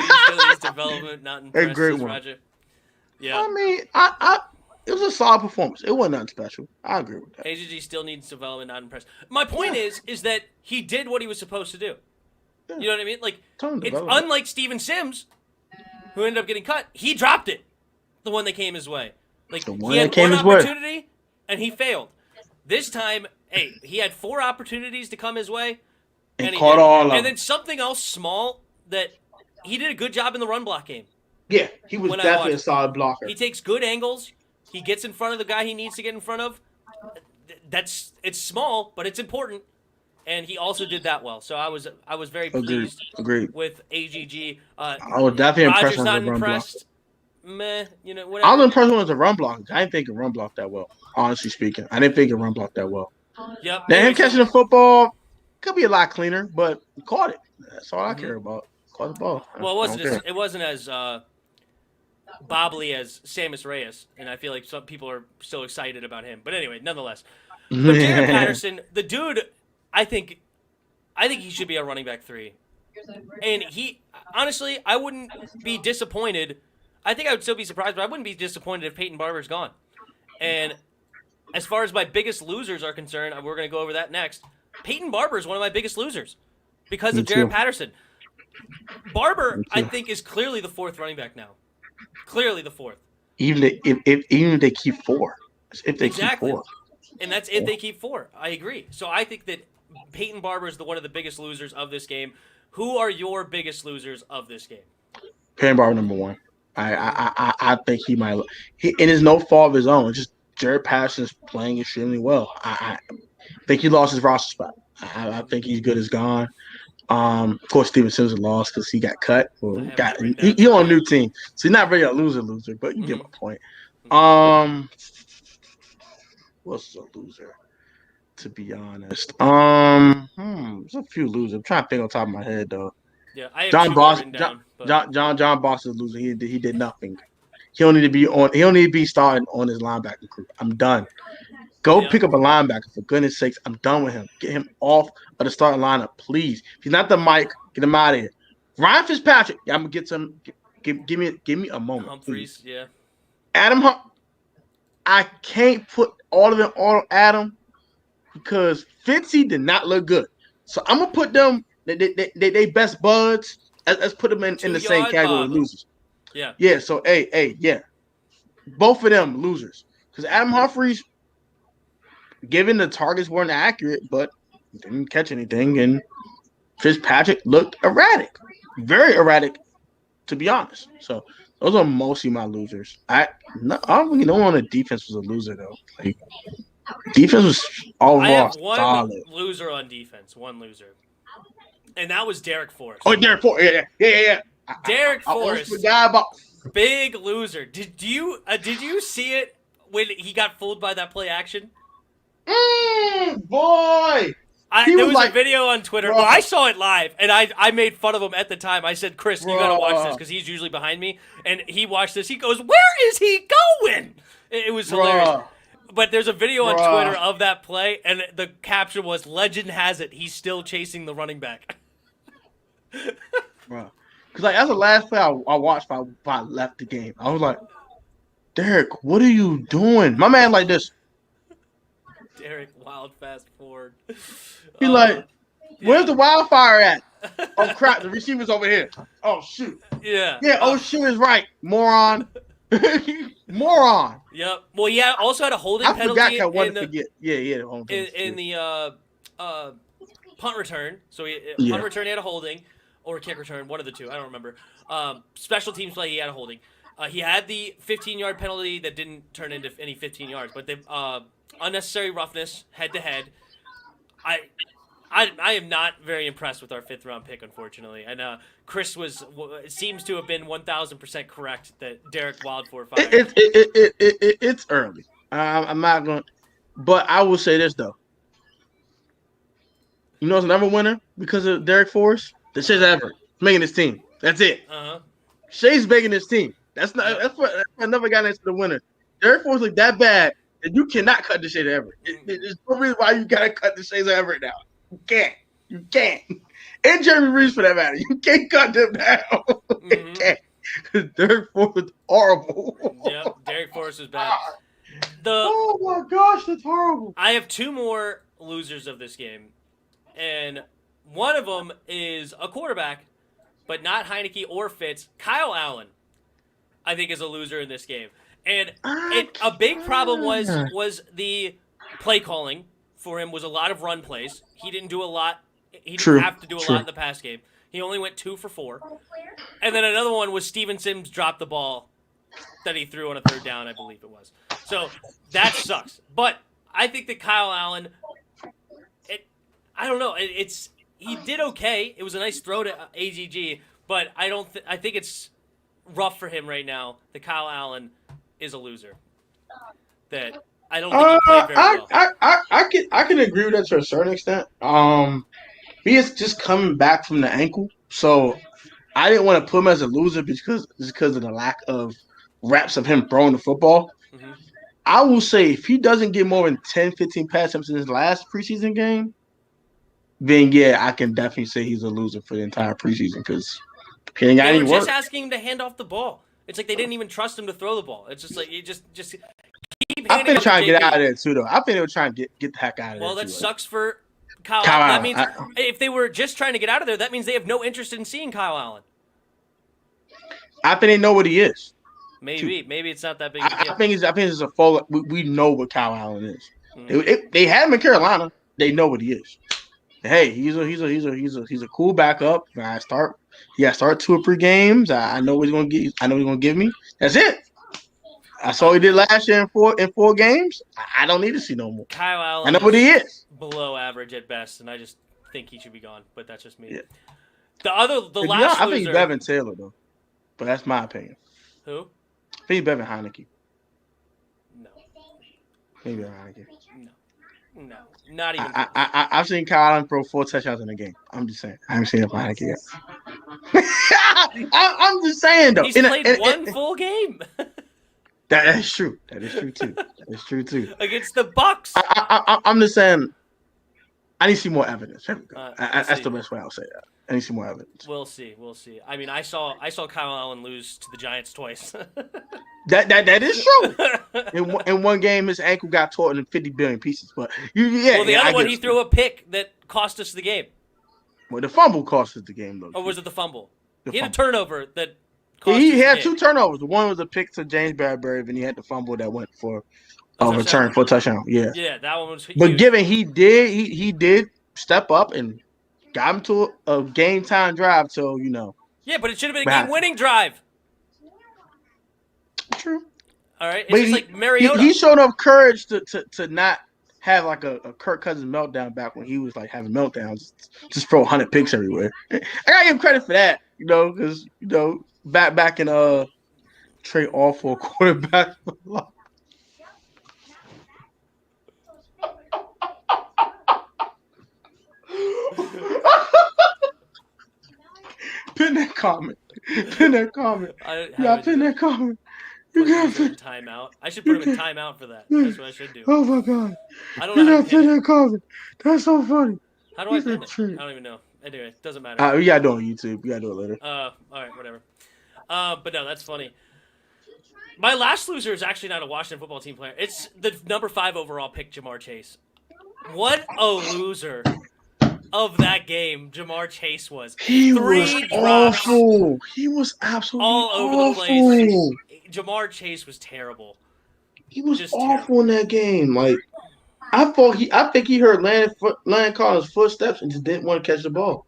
development not impressed. A great one. Roger. Yeah. I mean, it was a solid performance. It wasn't nothing special. I agree with that. AGG still needs development, not impressed. My point is that he did what he was supposed to do. Yeah. You know what I mean? Like, it's unlike Steven Sims, who ended up getting cut. He dropped it, the one that came his way. Like, he had one opportunity, and he failed. This time, hey, he had 4 opportunities to come his way, and he caught all of them. And then something else small that he did a good job in the run block game. Yeah, he was definitely a solid blocker. He takes good angles. He gets in front of the guy he needs to get in front of. It's small, but it's important. And he also did that well. So I was very pleased with AGG. I was definitely impressed with the run block. Meh, you know, whatever. I was impressed with the run block. I didn't think it run block that well, honestly speaking. I didn't think it run block that well. Yep. Now him catching the football could be a lot cleaner, but he caught it. That's all I care about. Caught the ball. Well, it wasn't as bobbly as Sammis Reyes, and I feel like some people are still excited about him. But anyway, nonetheless. But Jared Patterson, the dude, I think he should be a running back 3. And he, honestly, I wouldn't be disappointed. I think I would still be surprised, but I wouldn't be disappointed if Peyton Barber's gone. And as far as my biggest losers are concerned, we're going to go over that next. Peyton Barber is one of my biggest losers because of Jared Patterson. Barber, I think, is clearly the 4th running back now. Clearly the 4th. Even if they keep 4. If they keep 4. And that's if they keep 4. I agree. So I think that Peyton Barber is one of the biggest losers of this game. Who are your biggest losers of this game? Peyton Barber, number 1. I think he might. And it's no fault of his own. It's just Jared Patterson is playing extremely well. I think he lost his roster spot. I think he's good as gone. Of course, Steven Sims lost because he got cut. He on a new team, so he's not really a loser. But you get my point. What's a loser? To be honest, there's a few losers. I'm trying to think on top of my head though. Yeah, I have John Boss is a loser. He did nothing. He don't need to be starting on his linebacker crew. I'm done. Go pick up a linebacker, for goodness sakes. I'm done with him. Get him off of the starting lineup, please. If he's not the Mike, get him out of here. Ryan Fitzpatrick, I'm gonna get some. Give me a moment. Humphreys, please. Yeah. Adam I can't put all of them on Adam because Fitzy did not look good. So I'm gonna put them they best buds let's put them in the same 2 yard category of bomb. losers. Yeah. Yeah. So yeah, both of them losers because Adam Humphries, given the targets weren't accurate, but didn't catch anything, and Fitzpatrick looked erratic, very erratic, to be honest. So those are mostly my losers. I don't think no one on the defense was a loser though. Like defense was I overall have one solid. loser on defense. One loser. And that was Derek Forrest. Oh, Derek Forrest. Yeah. Derek I almost Forrest. forgot about. Big loser. Did you see it when he got fooled by that play action? Boy. There was like, a video on Twitter. Well, I saw it live, and I made fun of him at the time. I said, Chris, you got to watch this, because he's usually behind me. And he watched this. He goes, where is he going? It was hilarious. But there's a video on Twitter of that play, and the caption was, legend has it, he's still chasing the running back. Because like, that's the last play I watched before I left the game. I was like, Derek, what are you doing? My man like this. Derek, wild fast forward. He like, where's the wildfire at? Oh, crap, the receiver's over here. Oh, shoot. Yeah. Yeah, oh, shoot is right, moron. Moron. Yep. Well, yeah, also had a holding penalty. I forgot I wanted to forget. Yeah. In the punt return. So punt return, he had a holding, or kick return, one of the two. I don't remember. Special teams play, he had a holding. He had the 15-yard penalty that didn't turn into any 15 yards, but the unnecessary roughness head-to-head. I am not very impressed with our 5th-round pick, unfortunately. And Chris seems to have been 1,000% correct that Derek Wildford fired. It's early. I'm not going to. But I will say this, though. You know what's another winner because of Derek Forrest? The Shay's Everett making his team. That's it. Shay's making his team. That's another guy that's the winner. Derek Forrest looked that bad that you cannot cut the Shay's Everett. There's no reason why you got to cut the Shay's Everett now. You can't. And Jeremy Reeves, for that matter. You can't cut them down. You can't. Because Derek Forrest was horrible. Yep, Derek Forrest was bad. Oh, my gosh, that's horrible. I have 2 more losers of this game. And one of them is a quarterback, but not Heineke or Fitz. Kyle Allen, I think, is a loser in this game. And a big problem was the play calling for him was a lot of run plays. He didn't do a lot. He didn't have to do a lot in the pass game. He only went 2 for 4. And then another one was Steven Sims dropped the ball that he threw on a 3rd down, I believe it was. So that sucks. But I think that Kyle Allen, I don't know. He did okay. It was a nice throw to AGG, but I think it's rough for him right now that Kyle Allen is a loser. That I don't think he played very well. I can agree with that to a certain extent. He is just coming back from the ankle, so I didn't want to put him as a loser because of the lack of reps of him throwing the football. Mm-hmm. I will say if he doesn't get more than 10, 15 pass attempts in his last preseason game, then yeah, I can definitely say he's a loser for the entire preseason because he ain't got any work. They were just asking him to hand off the ball. It's like they didn't even trust him to throw the ball. It's just like you just keep. I think they're trying to get out of there too, though. I think they were trying to get the heck out of there. Well, that sucks for Kyle Allen. That means if they were just trying to get out of there, that means they have no interest in seeing Kyle Allen. I think they know what he is. Maybe it's not that big. I think it's a full. We know what Kyle Allen is. Mm-hmm. They had him in Carolina. They know what he is. Hey, he's a cool backup. He got to start 2 or 3 games. I know what he's gonna get. I know what he's gonna give me. That's it. I saw he did last year in 4 games. I don't need to see no more. Kyle Allen. I know what he is. Below average at best, and I just think he should be gone. But that's just me. Yeah. The last. I think he's better than Taylor though. But that's my opinion. Who? I think he's better than Heineke. No. Maybe Heineke. No. Not even. I've seen Kyle Allen throw 4 touchdowns in a game. I'm just saying. I haven't seen it for Heineke yet. I'm just saying though. He's played one full game. That is true. That is true too. Against the Bucks. I'm just saying. I need to see more evidence. There we go. That's the best way I'll say that. I need to see more evidence. We'll see. I mean, I saw Kyle Allen lose to the Giants twice. That is true. In one game, his ankle got torn in 50 billion pieces. But the other one, he threw a pick that cost us the game. Well, the fumble cost us the game, though. Or was it the fumble? He had a turnover that cost He us had the two game. turnovers. One was a pick to James Bradbury, and he had the fumble that went for a return touchdown? for a touchdown. Yeah. Yeah, that one was But huge. given he did step up and got him to a game time drive, so Yeah, but it should have been a what happened. game-winning drive. True. All right, it's But just like he Mariota. showed enough courage to not have like a Kirk Cousins meltdown back when he was like having meltdowns, just throw 100 picks everywhere. I gotta give him credit for that, because back in Trey awful quarterback. Pin that comment. Pin that comment. Yeah, pin that comment. Put a user in timeout. I should put him in timeout for that. That's what I should do. Oh my god. I don't know how to pin that comment. That's so funny. How do I pin it? I don't even know. Anyway, it doesn't matter. We gotta do it on YouTube. We gotta do it later. All right, whatever. But no, that's funny. My last loser is actually not a Washington football team player. It's the number 5 overall pick, Jamar Chase. What a loser of that game Jamar Chase was. He 3 was drops awful. He was absolutely all over awful. the place. Jamar Chase was terrible. He was just awful in that game. Like I think he heard Landon Collins' footsteps and just didn't want to catch the ball.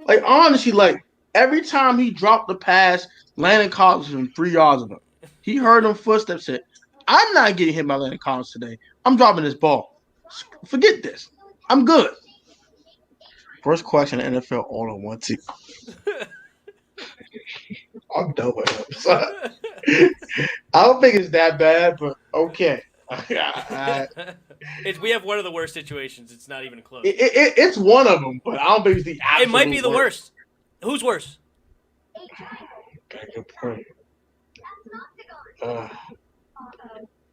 Like honestly, like every time he dropped the pass, Landon Collins was in 3 yards of him. He heard them footsteps. Said, "I'm not getting hit by Landon Collins today. I'm dropping this ball. Forget this. I'm good." First question in the NFL all in one team. I'm done with him. So, I don't think it's that bad, but okay. We have one of the worst situations. It's not even close. It's one of them, but I don't think it's the absolute It might be the worst. Who's worse? Okay, good point. I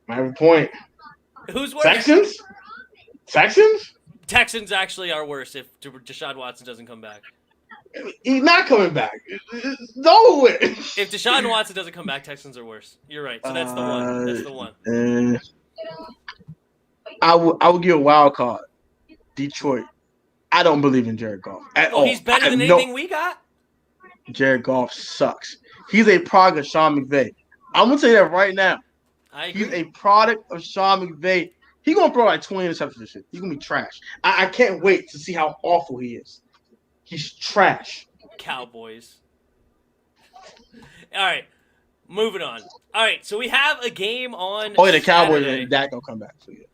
have a point. Who's worse? Texans? Texans actually are worse if Deshaun Watson doesn't come back. He's not coming back. It's over with. If Deshaun Watson doesn't come back, Texans are worse. You're right. So that's the one. That's the one. I would give a wild card. Detroit. I don't believe in Jared Goff at all. He's better than anything we got? Jared Goff sucks. He's a product of Sean McVay. I'm going to tell you that right now. He's a product of Sean McVay. He's going to throw like 20 interceptions this shit. He's going to be trash. I can't wait to see how awful he is. He's trash. Cowboys. All right. Moving on. All right. So we have a game on Oh, yeah, the Cowboys Saturday. and Dak don't come back. So, yeah.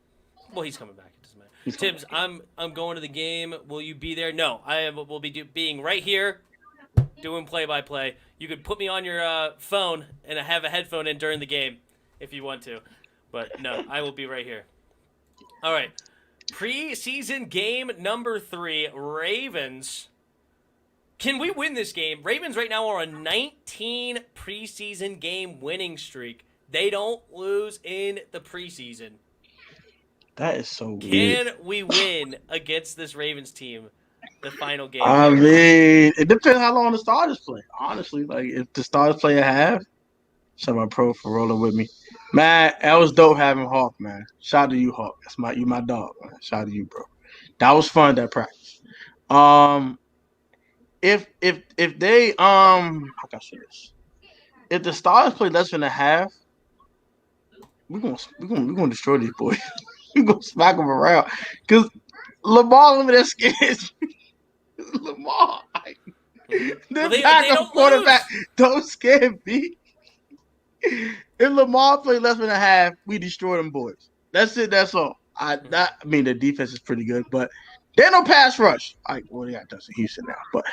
Well, he's coming back. It doesn't matter. Tibbs, I'm going to the game. Will you be there? No. Will be being right here doing play-by-play. You could put me on your phone and have a headphone in during the game if you want to. But, no, I will be right here. All right. Preseason game number 3, Ravens. Can we win this game? Ravens right now are on a 19 preseason game winning streak. They don't lose in the preseason. That is so weird. Can we win against this Ravens team the final game? I mean, it depends how long the starters play. Honestly, like if the starters play a half, shout out my pro for rolling with me. Man, that was dope having Hawk, man. Shout out to you, Hawk. You my dog, man. Shout out to you, bro. That was fun, that practice. If they how can I say this? If the starters play less than a half, we're gonna destroy these boys. We're gonna smack them around. Cause Lamar, look at that scares me. Lamar. The backup quarterback don't scare me. If Lamar play less than a half, we destroy them boys. That's it. That's all. I mean, the defense is pretty good, but they're no pass rush. They got Justin Houston now, but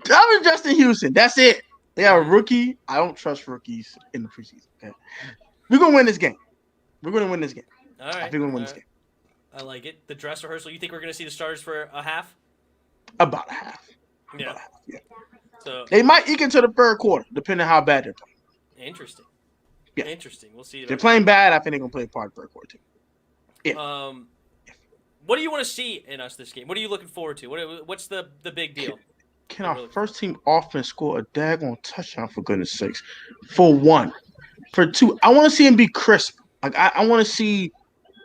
that was Justin Houston. That's it. They are a rookie. I don't trust rookies in the preseason. Okay, we're gonna win this game. We're gonna win this game. All right. I think we're gonna win this game. I like it. The dress rehearsal. You think we're gonna see the starters for a half? About a half. Yeah. About a half. Yeah. So they might eke into the third quarter, depending on how bad they're playing. Interesting. Yeah. Interesting. We'll see. If they're playing bad, I think they're gonna play a part of the third quarter too. Yeah. What do you want to see in us this game? What are you looking forward to? What's the big deal? Can our first team offense score a daggone touchdown, for goodness sakes? For one. For two, I want to see them be crisp. Like I want to see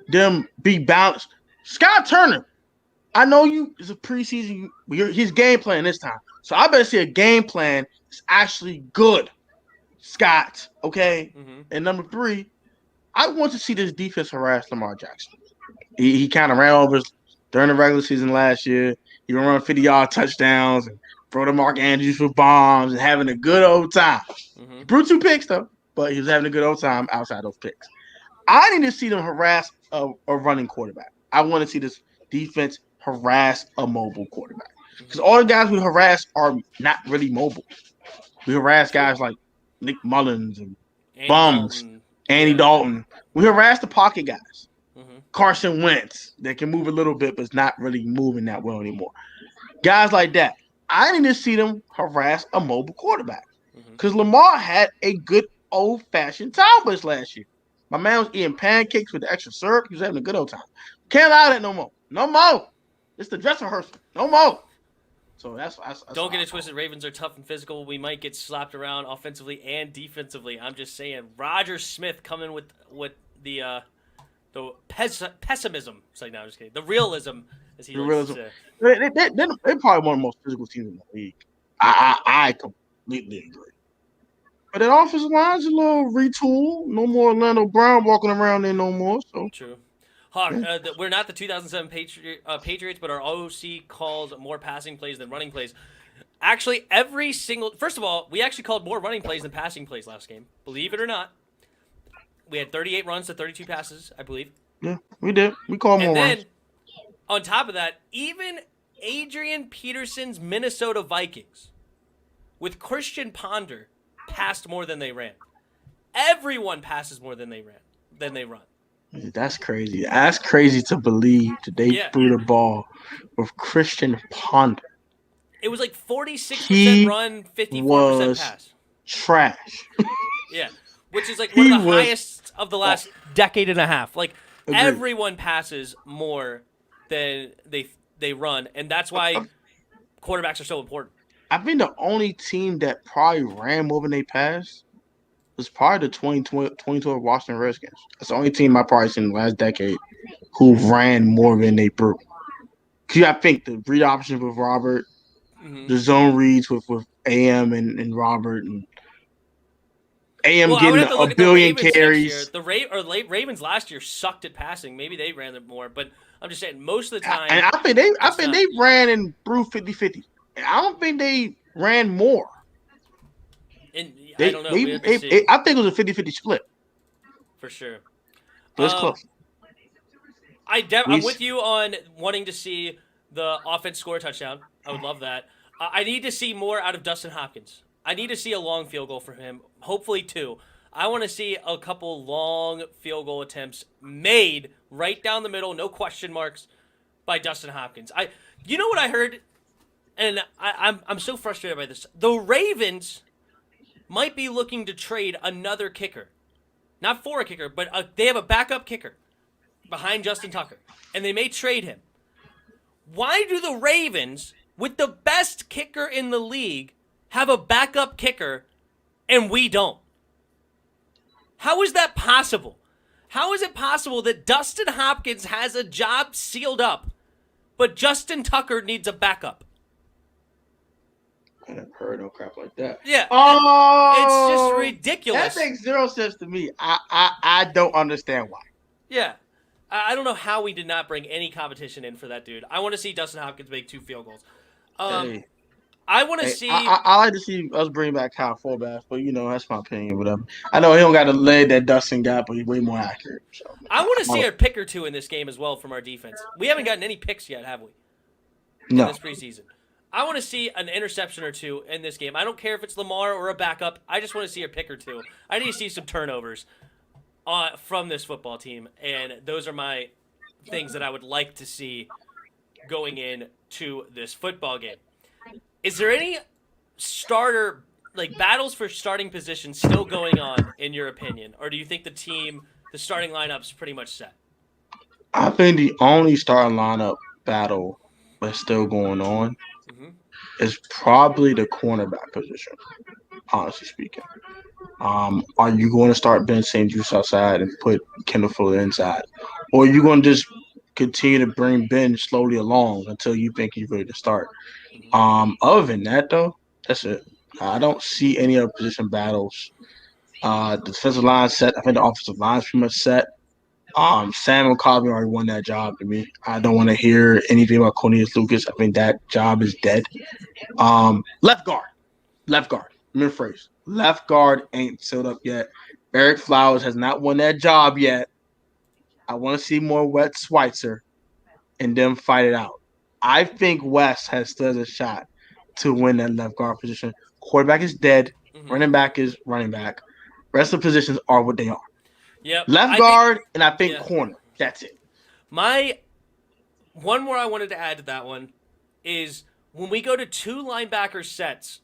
them be balanced. Scott Turner, I know you. It's a preseason. He's game plan this time, so I better see a game plan that's actually good, Scott. Okay. Mm-hmm. And number 3, I want to see this defense harass Lamar Jackson. He kind of ran over us during the regular season last year. He would run 50-yard touchdowns and throw to Mark Andrews for bombs and having a good old time. Mm-hmm. He threw 2 picks though, but he was having a good old time outside those picks. I need to see them harass a running quarterback. I want to see this defense harass a mobile quarterback. Because all the guys we harass are not really mobile. We harass guys like Nick Mullins and Andy bums, Dalton. Andy Yeah. Dalton. We harass the pocket guys. Mm-hmm. Carson Wentz that can move a little bit, but it's not really moving that well anymore. Guys like that. I need to see them harass a mobile quarterback. Because Lamar had a good old-fashioned time with us last year. My man was eating pancakes with the extra syrup. He was having a good old time. Can't allow that no more. No more. It's the dress rehearsal. No more. So that's Don't get it twisted. Ravens are tough and physical. We might get slapped around offensively and defensively. I'm just saying. Roger Smith coming with the pessimism. It's like, no, I'm just kidding. The realism, as he likes to say. They're probably one of the most physical teams in the league. I completely agree. But that offensive line's a little retool. No more Orlando Brown walking around there no more. So True. Hawk, we're not the 2007 Patriots, but our OC calls more passing plays than running plays. Actually, first of all, we actually called more running plays than passing plays last game. Believe it or not. We had 38 runs to 32 passes, I believe. Yeah, we did. We called more runs. And then, on top of that, even Adrian Peterson's Minnesota Vikings, with Christian Ponder, passed more than they ran. Everyone passes more than they run. That's crazy. That's crazy to believe that they threw the ball with Christian Ponder. It was like 46% run, 54% pass. Trash. Yeah, which is like one of the highest of the last decade and a half. Like, everyone passes more than they run, and that's why quarterbacks are so important. I think the only team that probably ran more than they passed was probably the 2012 Washington Redskins. That's the only team I've probably seen in the last decade who ran more than they threw. Because I think the read options with Robert, the zone reads with AM and Robert, and AM getting a billion carries. The Ravens last year sucked at passing. Maybe they ran it more, but I'm just saying most of the time. And I think they ran and threw 50-50. I don't think they ran more. And I don't know. I think it was a 50-50 split. For sure. But it's close. I'm with you on wanting to see the offense score a touchdown. I would love that. I need to see more out of Dustin Hopkins. I need to see a long field goal from him. Hopefully 2. I want to see a couple long field goal attempts made right down the middle, no question marks, by Dustin Hopkins. You know what I heard? And I'm so frustrated by this. The Ravens might be looking to trade another kicker. Not for a kicker, but they have a backup kicker behind Justin Tucker. And they may trade him. Why do the Ravens, with the best kicker in the league, have a backup kicker and we don't? How is that possible? How is it possible that Dustin Hopkins has a job sealed up, but Justin Tucker needs a backup? I never heard no crap like that. Yeah. Oh, it's just ridiculous. That makes zero sense to me. I don't understand why. Yeah. I don't know how we did not bring any competition in for that dude. I want to see Dustin Hopkins make 2 field goals. I want to see. I like to see us bring back Kyle Forbath, but that's my opinion. Whatever. I know he don't got the leg that Dustin got, but he's way more accurate. So. I want to see a pick or 2 in this game as well from our defense. We haven't gotten any picks yet, have we? No. In this preseason. I want to see an interception or 2 in this game. I don't care if it's Lamar or a backup. I just want to see a pick or 2. I need to see some turnovers from this football team, and those are my things that I would like to see going into this football game. Is there any starter, battles for starting positions still going on, in your opinion? Or do you think the starting lineup's pretty much set? I think the only starting lineup battle that's still going on is probably the cornerback position, honestly speaking. Are you going to start Ben St. Juste outside and put Kendall Fuller inside? Or are you going to just continue to bring Ben slowly along until you think he's ready to start. Mhm. Other than that, though, that's it. I don't see any other position battles. The defensive line set. I think the offensive line's pretty much set. Samuel Cosby already won that job to me. I don't want to hear anything about Cornelius Lucas. I think that job is dead. Left guard. Left guard. Remember phrase. Left guard ain't filled up yet. Eric Flowers has not won that job yet. I want to see more Wet Schweitzer and them fight it out. I think West has still has a shot to win that left guard position. Quarterback is dead. Mhm. Running back is running back. Rest of the positions are what they are. Yep. Left I think. guard and I think Yeah. corner. That's it. My one more I wanted to add to that one is when we go to 2 linebacker sets,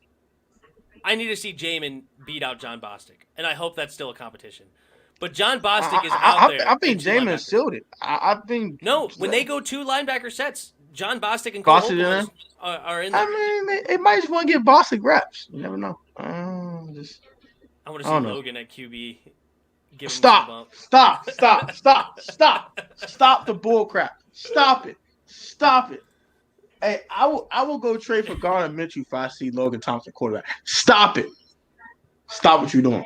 I need to see Jamin beat out John Bostic, and I hope that's still a competition. But John Bostic is out there. I think in 2 Jamin linebackers. sealed it. I think No, when they go 2 linebacker sets, John Bostic and Cole Bostic in Holcomb are in there. I mean, they might just want to get Bostic reps. You never know. I want to I see don't know. Logan at QB. Give him some Stop bump. the bull crap. Stop it. Hey, I will go trade for Garner Mitchell if I see Logan Thompson quarterback. Stop it. Stop what you're doing.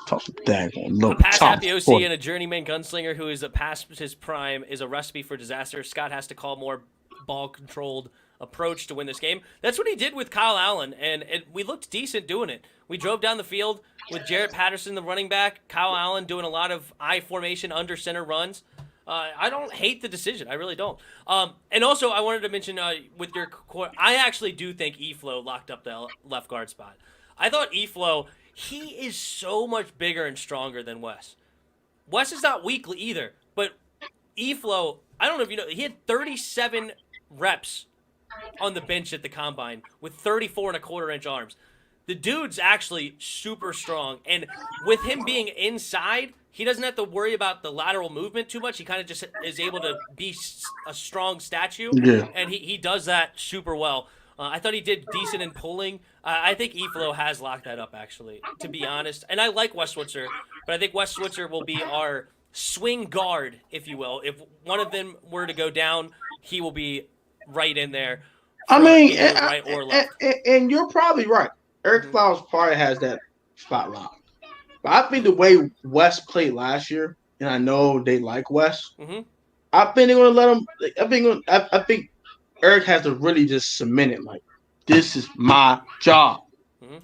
Talk some daggone A Logan pass-happy Thompson. OC and a journeyman gunslinger who is past his prime is a recipe for disaster. Scott has to call more ball-controlled approach to win this game. That's what he did with Kyle Allen, and we looked decent doing it. We drove down the field with Jarrett Patterson, the running back, Kyle Allen doing a lot of I formation under center runs. I don't hate the decision. I really don't. And also, I wanted to mention with your core, I actually do think Eflo locked up the left guard spot. I thought Eflo, he is so much bigger and stronger than Wes. Wes is not weak either, but Eflo, I don't know if you know, he had 37 reps on the bench at the combine with 34.25-inch arms. The dude's actually super strong, and with him being inside, he doesn't have to worry about the lateral movement too much. He kind of just is able to be a strong statue, Yeah. and he does that super well. I thought he did decent in pulling. I think Eflo has locked that up, actually, to be honest. And I like Wes Switzer, but I think Wes Switzer will be our swing guard, if you will. If one of them were to go down, he will be right in there. I mean, either right or left. and you're probably right. Eric Flowers probably has that spot locked. But I think the way West played last year, and I know they like West, Mm-hmm. I think they're going to let him. I think Eric has to really just cement it. Like, this is my job. Mm-hmm.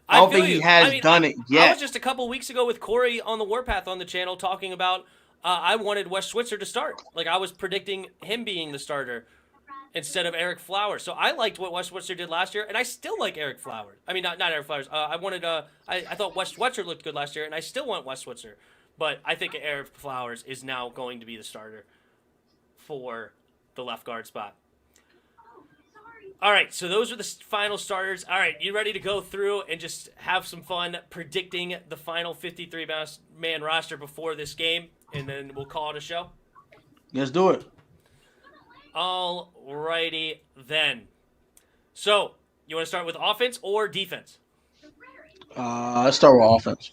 I don't think he has done it yet. I was just a couple weeks ago with Corey on the Warpath on the channel talking about I wanted Wes Switzer to start. Like, I was predicting him being the starter instead of Eric Flowers. So I liked what Wes Switzer did last year, and I still like Eric Flowers. I mean, not Eric Flowers. I thought Wes Switzer looked good last year, and I still want Wes Switzer. But I think Eric Flowers is now going to be the starter for the left guard spot. All right, so those are the final starters. All right, you ready to go through and just have some fun predicting the final 53-man roster before this game, and then we'll call it a show? Let's do it. All righty then. So, you want to start with offense or defense? Let's start with offense.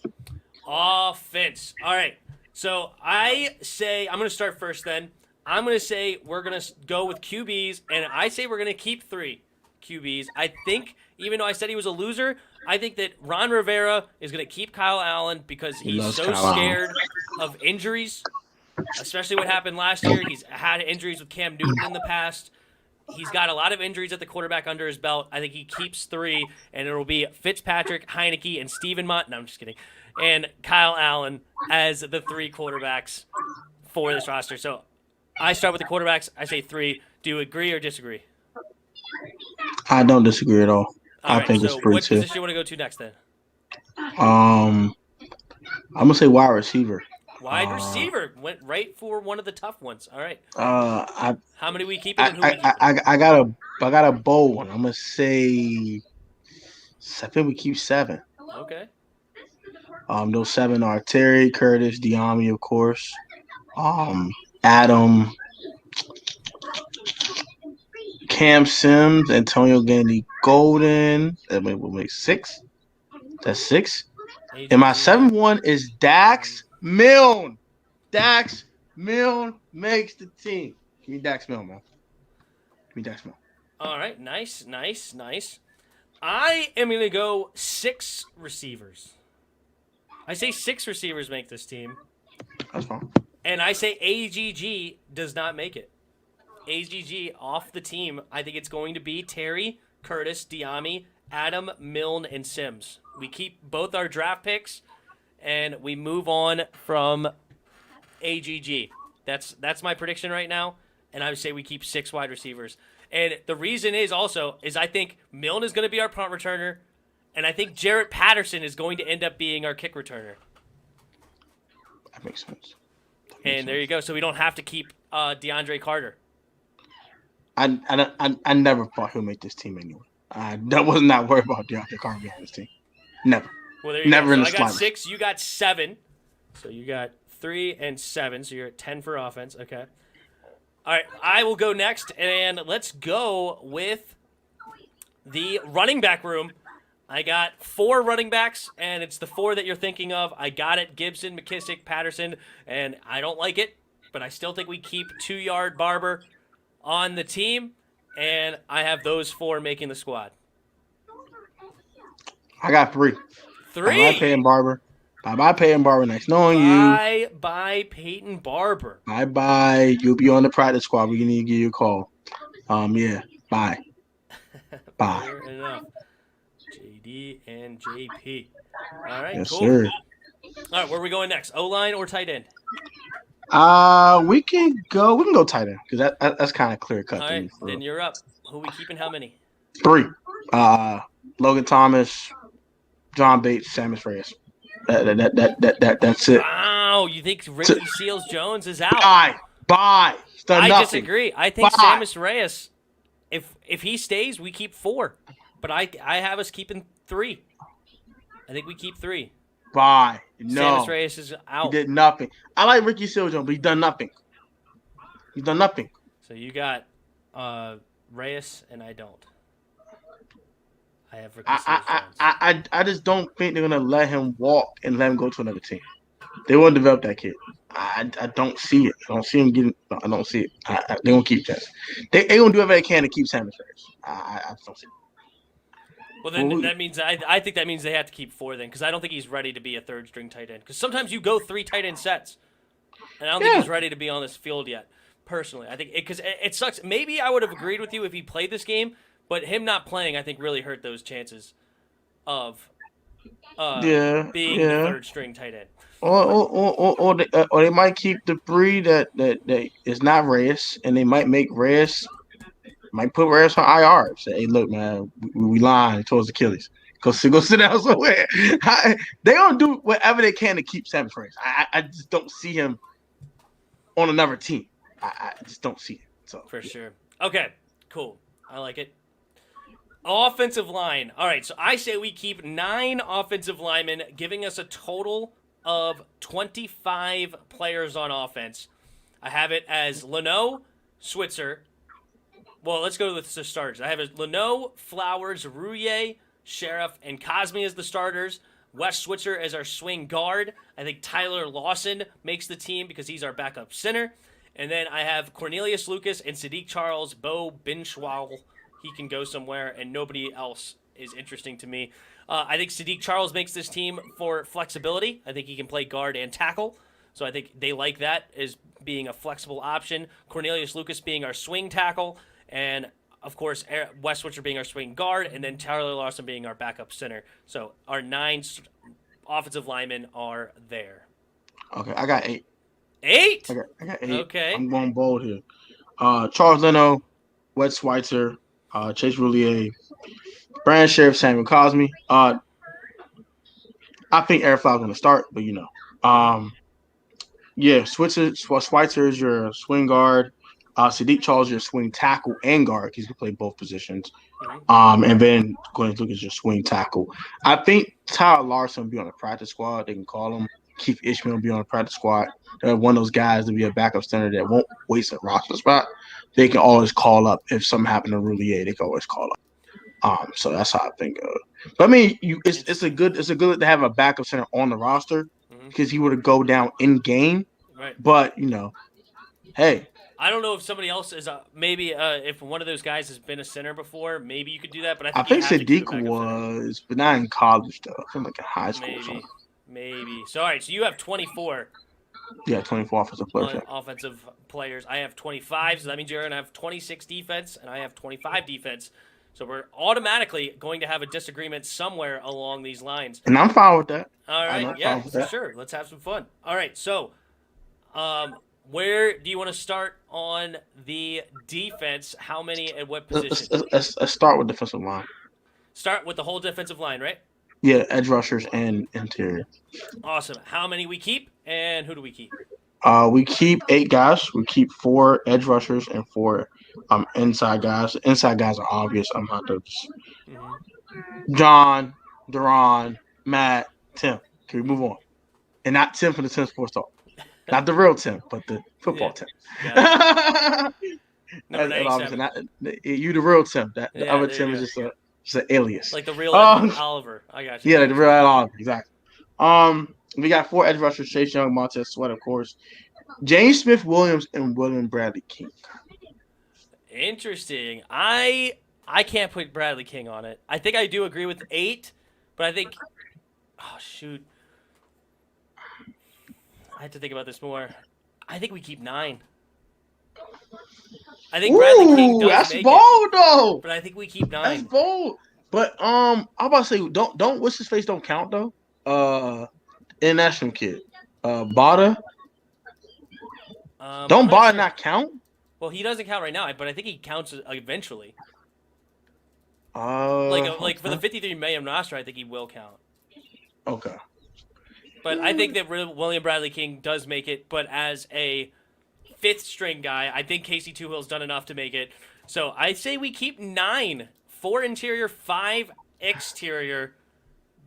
Offense. All right. So, I say, I'm going to start first then. I'm going to say we're going to go with QBs, and I say we're going to keep 3 QBs. I think, even though I said he was a loser, I think that Ron Rivera is going to keep Kyle Allen because he's so scared of injuries, especially what happened last year. He's had injuries with Cam Newton in the past. He's got a lot of injuries at the quarterback under his belt. I think he keeps 3, and it'll be Fitzpatrick, Heineke, and Steven Mott. No, I'm just kidding. And Kyle Allen as the 3 quarterbacks for this roster. So I start with the quarterbacks. I say 3. Do you agree or disagree? I don't disagree at all. I think so it's pretty what too. position you want to go to next then? I'm gonna say wide receiver. Wide receiver went right for one of the tough ones. All right. How many we keeping and who we keeping? I got a bold one. I'm gonna say I think we keep 7. Okay. Those 7 are Terry, Curtis, Diony, of course. Adam, Cam Sims, Antonio Gandy Golden. That will make 6. That's 6. And my 7th one is Dax Milne. Dax Milne makes the team. Give me Dax Milne, man. Give me Dax Milne. All right, nice. I am going to go 6 receivers. I say 6 receivers make this team. That's fine. And I say AGG does not make it. AGG off the team. I think it's going to be Terry, Curtis, Diamy, Adam, Milne, and Sims. We keep both our draft picks, and we move on from AGG. That's my prediction right now, and I would say we keep 6 wide receivers. And the reason is I think Milne is going to be our punt returner, and I think Jarrett Patterson is going to end up being our kick returner. That makes sense. And there you go. So we don't have to keep DeAndre Carter. I never thought he'll make this team anyway. I was not worried about DeAndre Carter making this team. Never. Well, there you Never go. in So the I got slightest. 6. You got 7. So you got 3 and 7. So you're at 10 for offense. Okay. All right. I will go next, and let's go with the running back room. I got 4 running backs, and it's the 4 that you're thinking of. I got it: Gibson, McKissick, Patterson, and I don't like it, but I still think we keep 2-yard Barber on the team, and I have those 4 making the squad. I got 3. 3. Bye-bye Peyton Barber. Bye-bye Peyton Barber. Nice knowing you. Bye Peyton Barber. Bye-bye. You'll be on the practice squad. We need to give you a call. Yeah. Bye. Bye. Fair enough. JD and JP. All right, Yes, cool. sir. All right, where are we going next? O-line or tight end? We can go tight end because that's kind of clear cut. All right, then you're up. Who we keeping? How many? 3. Logan Thomas, John Bates, Sammis Reyes. That's it. Wow, you think Ricky Seals-Jones is out? Bye. He's done I nothing. disagree. I think Bye. Sammis Reyes, if he stays, we keep 4. But I have us keeping 3. I think we keep 3. Bye. No. Sammis Reyes is He out. did nothing. I like Ricky Seals-Jones, but he's done nothing. So you got Reyes, and I don't. I have Ricky Seals-Jones. I just don't think they're gonna let him walk and let him go to another team. They won't develop that kid. I don't see it. I don't see him getting. I don't see it. They gonna keep that. They gonna do whatever they can to keep Sammis Reyes. I just don't see it. Well, then that means I think that means they have to keep 4 then, because I don't think he's ready to be a 3rd string tight end. Because sometimes you go 3 tight end sets, and I don't think he's ready to be on this field yet. Personally, I think because it sucks. Maybe I would have agreed with you if he played this game, but him not playing, I think, really hurt those chances of being the 3rd string tight end. Or they might keep the 3 that is not Reyes, and they might make Reyes. Might put Reyes on IR. Say, hey, look, man, we lying towards Achilles. Go sit down somewhere. They gonna do whatever they can to keep Sammis Reyes. I just don't see him on another team. I just don't see it. So For sure. Okay, cool. I like it. Offensive line. All right, so I say we keep 9 offensive linemen, giving us a total of 25 players on offense. I have it as Leno, Switzer. Well, let's go with the starters. I have it Leno, Flowers, Rouillet, Sheriff, and Cosme as the starters. Wes Switzer as our swing guard. I think Tyler Lawson makes the team because he's our backup center. And then I have Cornelius Lucas and Sadiq Charles, Bo Binchwal. He can go somewhere, and nobody else is interesting to me. I think Sadiq Charles makes this team for flexibility. I think he can play guard and tackle. So I think they like that as being a flexible option. Cornelius Lucas being our swing tackle. And, of course, Wes Switzer being our swing guard. And then Tyler Lawson being our backup center. So our 9 offensive linemen are there. okay, I got 8. 8? I got 8. Okay. I'm going bold here. Charles Leno, Wes Schweitzer, Chase Rouillet, Brandon Sheriff, Samuel Cosme. I think Eric Flowers going to start, but Schweitzer is your swing guard. Sadiq Charles is your swing tackle and guard. He's going to play both positions. And then Cornelius Lucas is your swing tackle. I think Tyler Larson will be on the practice squad. They can call him. Keith Ishmael will be on the practice squad. They're one of those guys to be a backup center that won't waste a roster spot. They can always call up if something happened to Rouillet. They can always call up. So that's how I think. But I mean, it's a good to have a backup center on the roster because he would have go down in game. Right. But Hey, I don't know if somebody else is maybe if one of those guys has been a center before, maybe you could do that. But I I think you think have to keep him Sadiq back up center. was, but not in college though. I think like in high school or something. Maybe. So all right, so you have 24 Yeah, 24 offensive players. on offensive players. I have 25, so that means you're gonna have 26 defense, and I have 25 defense. So we're automatically going to have a disagreement somewhere along these lines. And I'm fine with that. All right, I'm yeah, fine with for that. sure. Let's have some fun. All right, so where do you want to start on the defense? How many at what position? Let's start with defensive line. Start with the whole defensive line, right? Yeah, edge rushers and interior. Awesome. How many we keep, and who do we keep? We keep 8 guys. We keep 4 edge rushers and 4 inside guys. Inside guys are obvious. I'm not those. John, Duran, Matt, Tim. Can we move on? And not Tim from the Tim Sports Talk. Not the real Tim, but the football Tim. Number 97. You the real Tim. The other Tim is just an alias. Like the real Oliver. I got you. Yeah, like the real Oliver. Exactly. We got 4 edge rushers: Chase Young, Montez Sweat, of course, James Smith Williams, and William Bradley King. Interesting. I can't put Bradley King on it. I think I do agree with 8, but I think, oh shoot, I have to think about this more. I think we keep 9. I think Bradley King does that's make bold though. But I think we keep 9. That's bold. But I'm about to say don't what's his face don't count though. International kid, Bada. Don't Bada not count? Well, he doesn't count right now, but I think he counts eventually. Like for the 53 million roster, I think he will count. Okay. But I think that William Bradley King does make it, but as a 5th string guy, I think Casey Tuhill's done enough to make it. So I say we keep 9, 4 interior, 5 exterior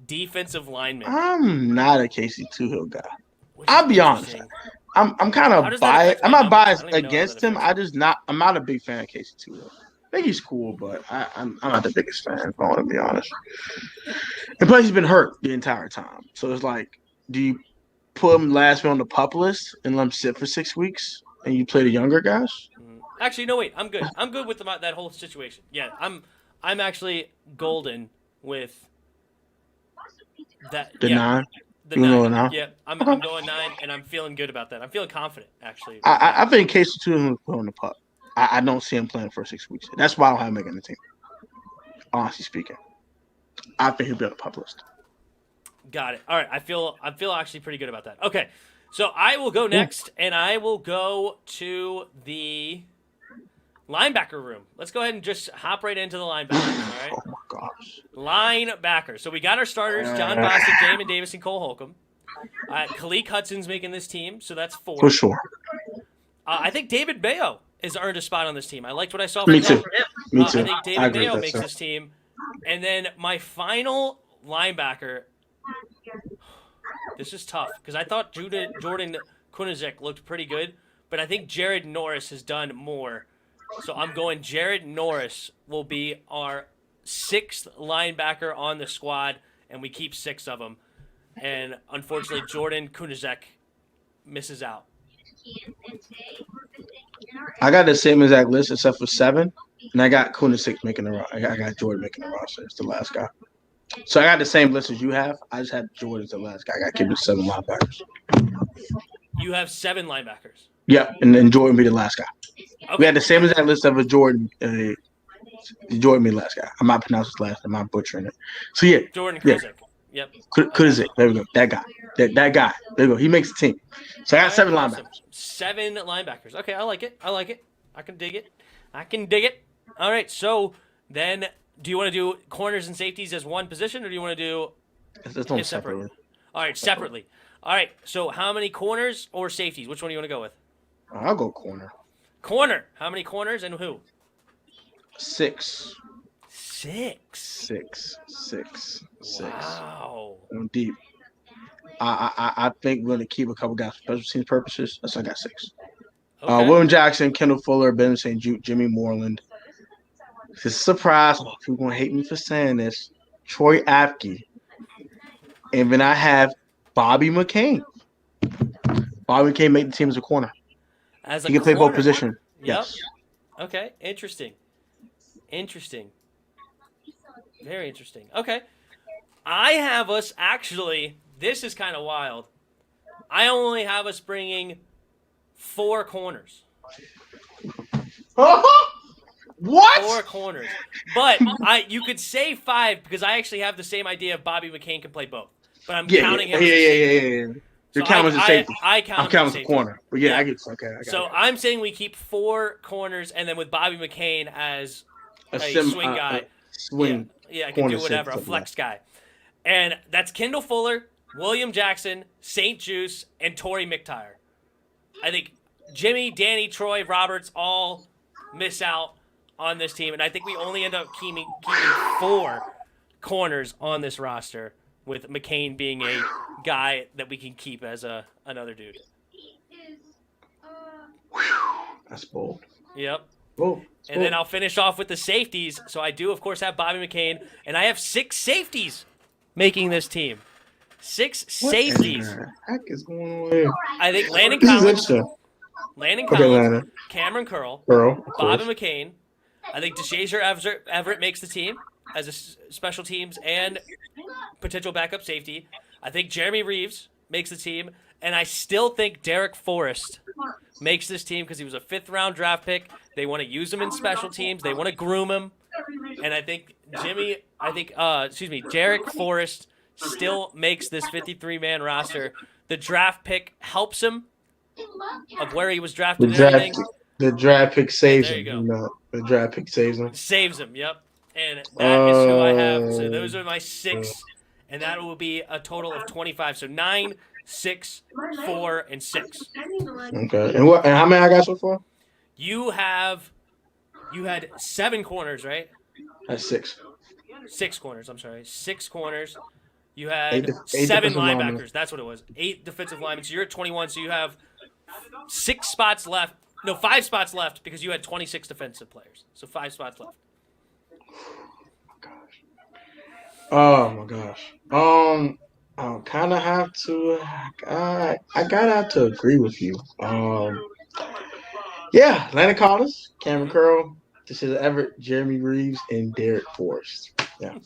defensive linemen. I'm not a Casey Tuhill guy. I'll be honest. I'm kind of biased. I'm not biased against him. I'm not a big fan of Casey Tuhill. I think he's cool, but I'm not the biggest fan, if I want to be honest. And plus, he's been hurt the entire time. So it's like, do you put him last on the pup list and let him sit for 6 weeks, and you play the younger guys? Actually, no, wait. I'm good. I'm good with that whole situation. Yeah, I'm actually golden with that. The 9? The 9. Yeah, I'm going 9, and I'm feeling good about that. I'm feeling confident, actually. I think Casey Tuhill will put on the pup. I don't see him playing for 6 weeks. That's why I don't have him making the team. Honestly speaking, I think he'll be on the pup list. Got it. All right. I feel actually pretty good about that. Okay, so I will go next, and I will go to the linebacker room. Let's go ahead and just hop right into the linebackers. All right. Oh my gosh. Linebacker. So we got our starters: John Bostic, Jamin Davis, and Cole Holcomb. Khaleke Hudson's making this team, so that's 4. For sure. I think David Mayo has earned a spot on this team. I liked what I saw. Me too. Me too. I think David Mayo makes this team. And then my final linebacker. This is tough because I thought Jordan Kunizek looked pretty good, but I think Jared Norris has done more. So I'm going Jared Norris will be our 6th linebacker on the squad, and we keep 6 of them. And unfortunately, Jordan Kunizek misses out. I got the same exact list except for 7, and I got Kunizek making the roster. I got Jordan making the roster. It's the last guy. So I got the same list as you have. I just had Jordan as the last guy. I got to keep it 7 linebackers. You have 7 linebackers. Yep, and then Jordan be the last guy. Okay. We had the same exact list of a Jordan. Jordan be the last guy. I'm not pronouncing his last name. I'm not butchering it. So yeah, Jordan Kunizek. Yeah. Yep. Kunizek. There we go. That guy. That guy. There we go. He makes the team. So I got 7 linebackers. 7 linebackers. Okay, I like it. I can dig it. All right, so then do you want to do corners and safeties as one position, or do you want to do it separately? All right, separately. All right, so how many corners or safeties? Which one do you want to go with? I'll go corner. Corner. How many corners and who? 6. 6. Wow. I'm deep. I think we're going to keep a couple guys for special teams purposes. So I got 6. Okay. William Jackson, Kendall Fuller, Ben St. Jude, Jimmy Moreland. This is a surprise. People going to hate me for saying this. Troy Apke. And then I have Bobby McCain. Bobby McCain made the team as a corner. As a He can play both corner. positions. Yep. Yes. Okay. Interesting. Very interesting. Okay. I have us actually. This is kind of wild. I only have us bringing 4 corners. What? 4 corners. But you could say 5 because I actually have the same idea of Bobby McCain can play both. But I'm counting him as a safety. Yeah. So You're counting as a safety. I count I'm him counting as as a a safety. corner. But yeah, I get it. Okay, I got So it. I'm saying we keep 4 corners, and then with Bobby McCain as a swing guy. Swing. Yeah, I can do whatever. A safety, flex guy. And that's Kendall Fuller, William Jackson, St. Juice, and Torrey McTyer. I think Jimmy, Danny, Troy, Roberts all miss out on this team, and I think we only end up keeping 4 corners on this roster, with McCain being a guy that we can keep as another dude. That's bold. Yep. Bold. And then I'll finish off with the safeties. So I do, of course, have Bobby McCain, and I have 6 safeties making this team. 6 safeties. What the heck is going on here? I think Landon This is Collins, interesting. Cameron Curl, Girl, Bobby McCain. I think DeShazier Everett makes the team as a special teams and potential backup safety. I think Jeremy Reeves makes the team, and I still think Derek Forrest makes this team because he was a 5th-round draft pick. They want to use him in special teams. They want to groom him, and I think Derek Forrest still makes this 53-man roster. The draft pick helps him of where he was drafted and everything. The draft pick saves There you him. go. The draft pick saves him. Saves him, yep. And that is who I have. So those are my 6, and that will be a total of 25. So 9, 6, 4, and 6. Okay. And how many I got so far? You had 7 corners, right? That's 6. 6 corners, I'm sorry. 6 corners. You had Eight 7 defensive linebackers. linemen. That's what it was. 8 defensive linemen. So you're at 21. So you have 6 spots left. No, 5 spots left because you had 26 defensive players. So 5 spots left. Oh my gosh. I kind of have to. I gotta have to agree with you. Yeah, Landon Collins, Cameron Curl, DeShazier Everett, Jeremy Reeves, and Derek Forrest. Yeah.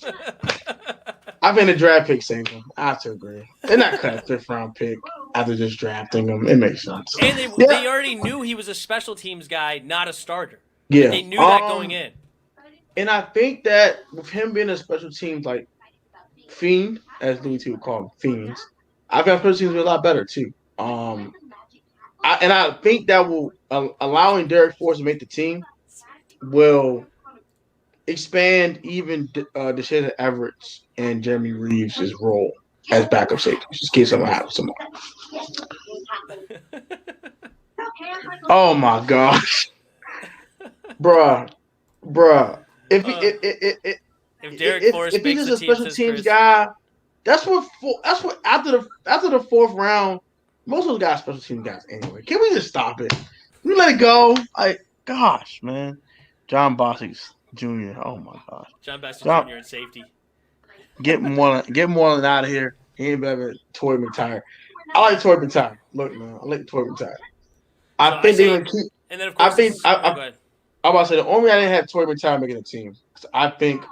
I've been a draft pick saving them. I have to agree. They're not cut a 5th-round pick after just drafting them. It makes sense. And they already knew he was a special teams guy, not a starter. Yeah. They knew that going in. And I think that with him being a special teams like fiend, as Louis T would call them, fiends, I think special teams will be a lot better too. I think that will allowing Derek Forrest to make the team will expand even DeShazier Everett's and Jeremy Reeves' role as backup safety. Just in case something happens tomorrow. Oh my gosh, bruh. If Derek Forrest if he's makes just the a team, special says teams Chris. guy, that's what after the 4th round, most of those guys are special teams guys anyway. Can we just stop it? Can we let it go? Gosh, man. John Bostic Jr. Oh my gosh. John Bostic Jr. in safety. Get Moreland out of here. He ain't better than Torrey McTyer. I like Torrey McTyer. Look, man, I like Torrey McTyer. I think they're gonna keep. And then of course, go ahead. I'm about to say the only reason I didn't have Torrey McTyer making the team. I think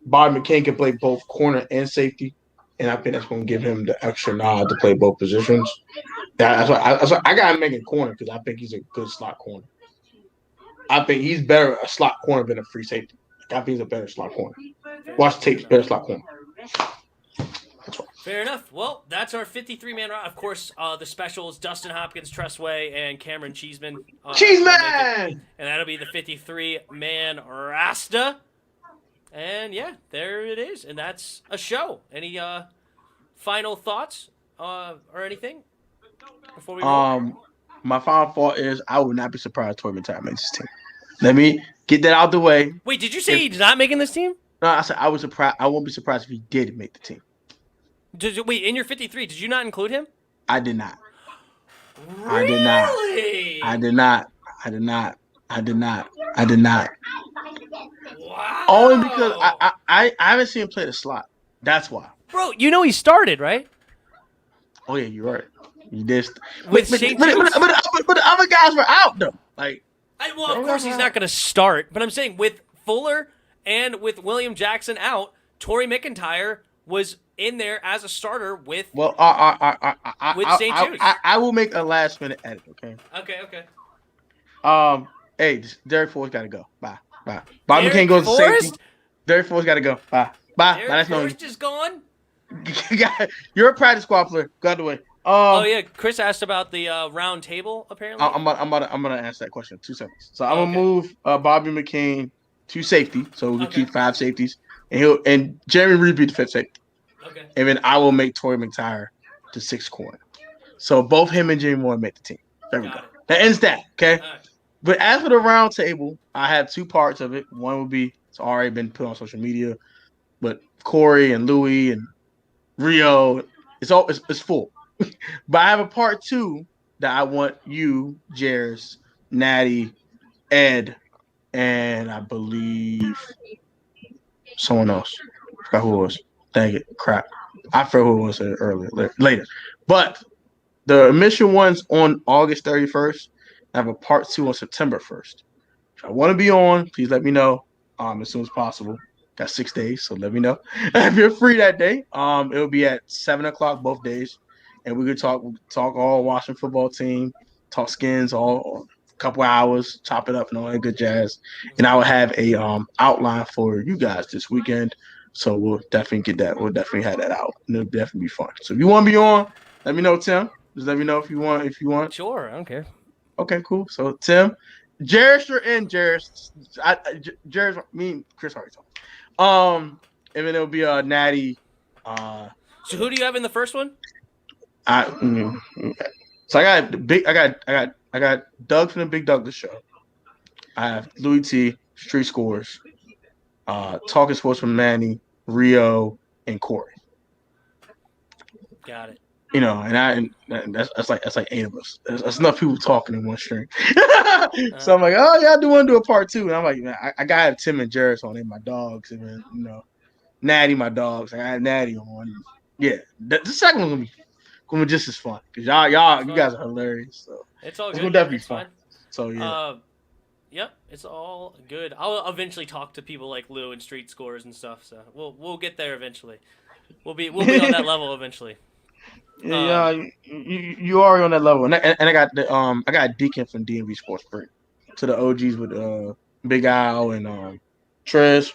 Bobby McCain can play both corner and safety, and I think that's going to give him the extra nod to play both positions. That's why I got him making corner because I think he's a good slot corner. I think he's better a slot corner than a free safety. I think he's a better slot corner. Watch tape, better slot corner. Fair enough. Well, that's our 53-man roster. Of course, the specials, Dustin Hopkins, Tressway, and Cameron Cheeseman. Cheeseman! And that'll be the 53-man roster. And, yeah, there it is. And that's a show. Any final thoughts or anything before we roll? My final thought is I would not be surprised if Torrey McTyer makes this team. Let me get that out the way. Wait, did you say he's not making this team? No, I said I won't be surprised if he did make the team. Wait, in your 53, did you not include him? I did not. Really? I did not. Wow. Only because I haven't seen him play the slot. That's why. Bro, you know he started, right? Oh yeah, you're right. You just With St. Jude's? But the other guys were out though. Like, of course he's not going to start, but I'm saying with Fuller and with William Jackson out, Torrey McIntyre was in there as a starter with St. Jude's. I will make a last minute edit. Okay. Okay. Hey, Derek Ford's got to go. Bye. Bobby McCain goes to safety. Derek Ford's got to go. Bye. Derek Forrest is gone. You're a practice squad player. Go out the way. Oh yeah, Chris asked about the round table. Apparently, I'm gonna answer that question in 2 seconds. So I'm gonna move Bobby McCain to safety, so we can keep 5 safeties, and Jeremy Reed be the 5th safety. Okay. And then I will make Torrey McIntyre the 6th corner. So both him and Jimmy Moore make the team. There we go. That ends that. Okay. Right. But as for the round table, I have 2 parts of it. One will be it's already been put on social media, but Corey and Louie and Rio, it's full. But I have a part 2 that I want you, Jairus, Natty, Ed, and I believe someone else. I forgot who it was. Dang it. Crap. I forgot who it was later. But the admission one's on August 31st. I have a part 2 on September 1st. If I want to be on, please let me know as soon as possible. Got 6 days, so let me know. If you're free that day, it'll be at 7 o'clock both days. And we could talk all Washington football team, talk skins all a couple hours, chop it up and all that good jazz. And I will have a outline for you guys this weekend. So we'll definitely get that. We'll definitely have that out. And it'll definitely be fun. So if you want to be on, let me know, Tim. Just let me know if you want. Sure, I don't care. Okay, cool. So Tim, Jairus, you're in. Jairus, me and Chris already talked. And then it'll be Natty. So who do you have in the first one? So I got Doug from the Big Douglas Show. I have Louis T, Street Scores, Talking Sports from Manny, Rio, and Corey. Got it. And that's like 8 of us. That's enough people talking in one string. So I'm like, oh yeah, I do want to do a part 2. And I'm like, man, I gotta have Tim and Jairus on. They my dogs, and then Natty, my dogs. I got Natty on. Yeah, the second one's gonna be just as fun because you guys are hilarious. So it's all good. It's gonna definitely be fun. Fun. So yeah. Yep, it's all good. I'll eventually talk to people like Lou and Street Scores and stuff. So we'll get there eventually. We'll be on that level eventually. Yeah, you are on that level, and I got I got Deacon from DMV Sports Break to the OGs with Big Al and Trish,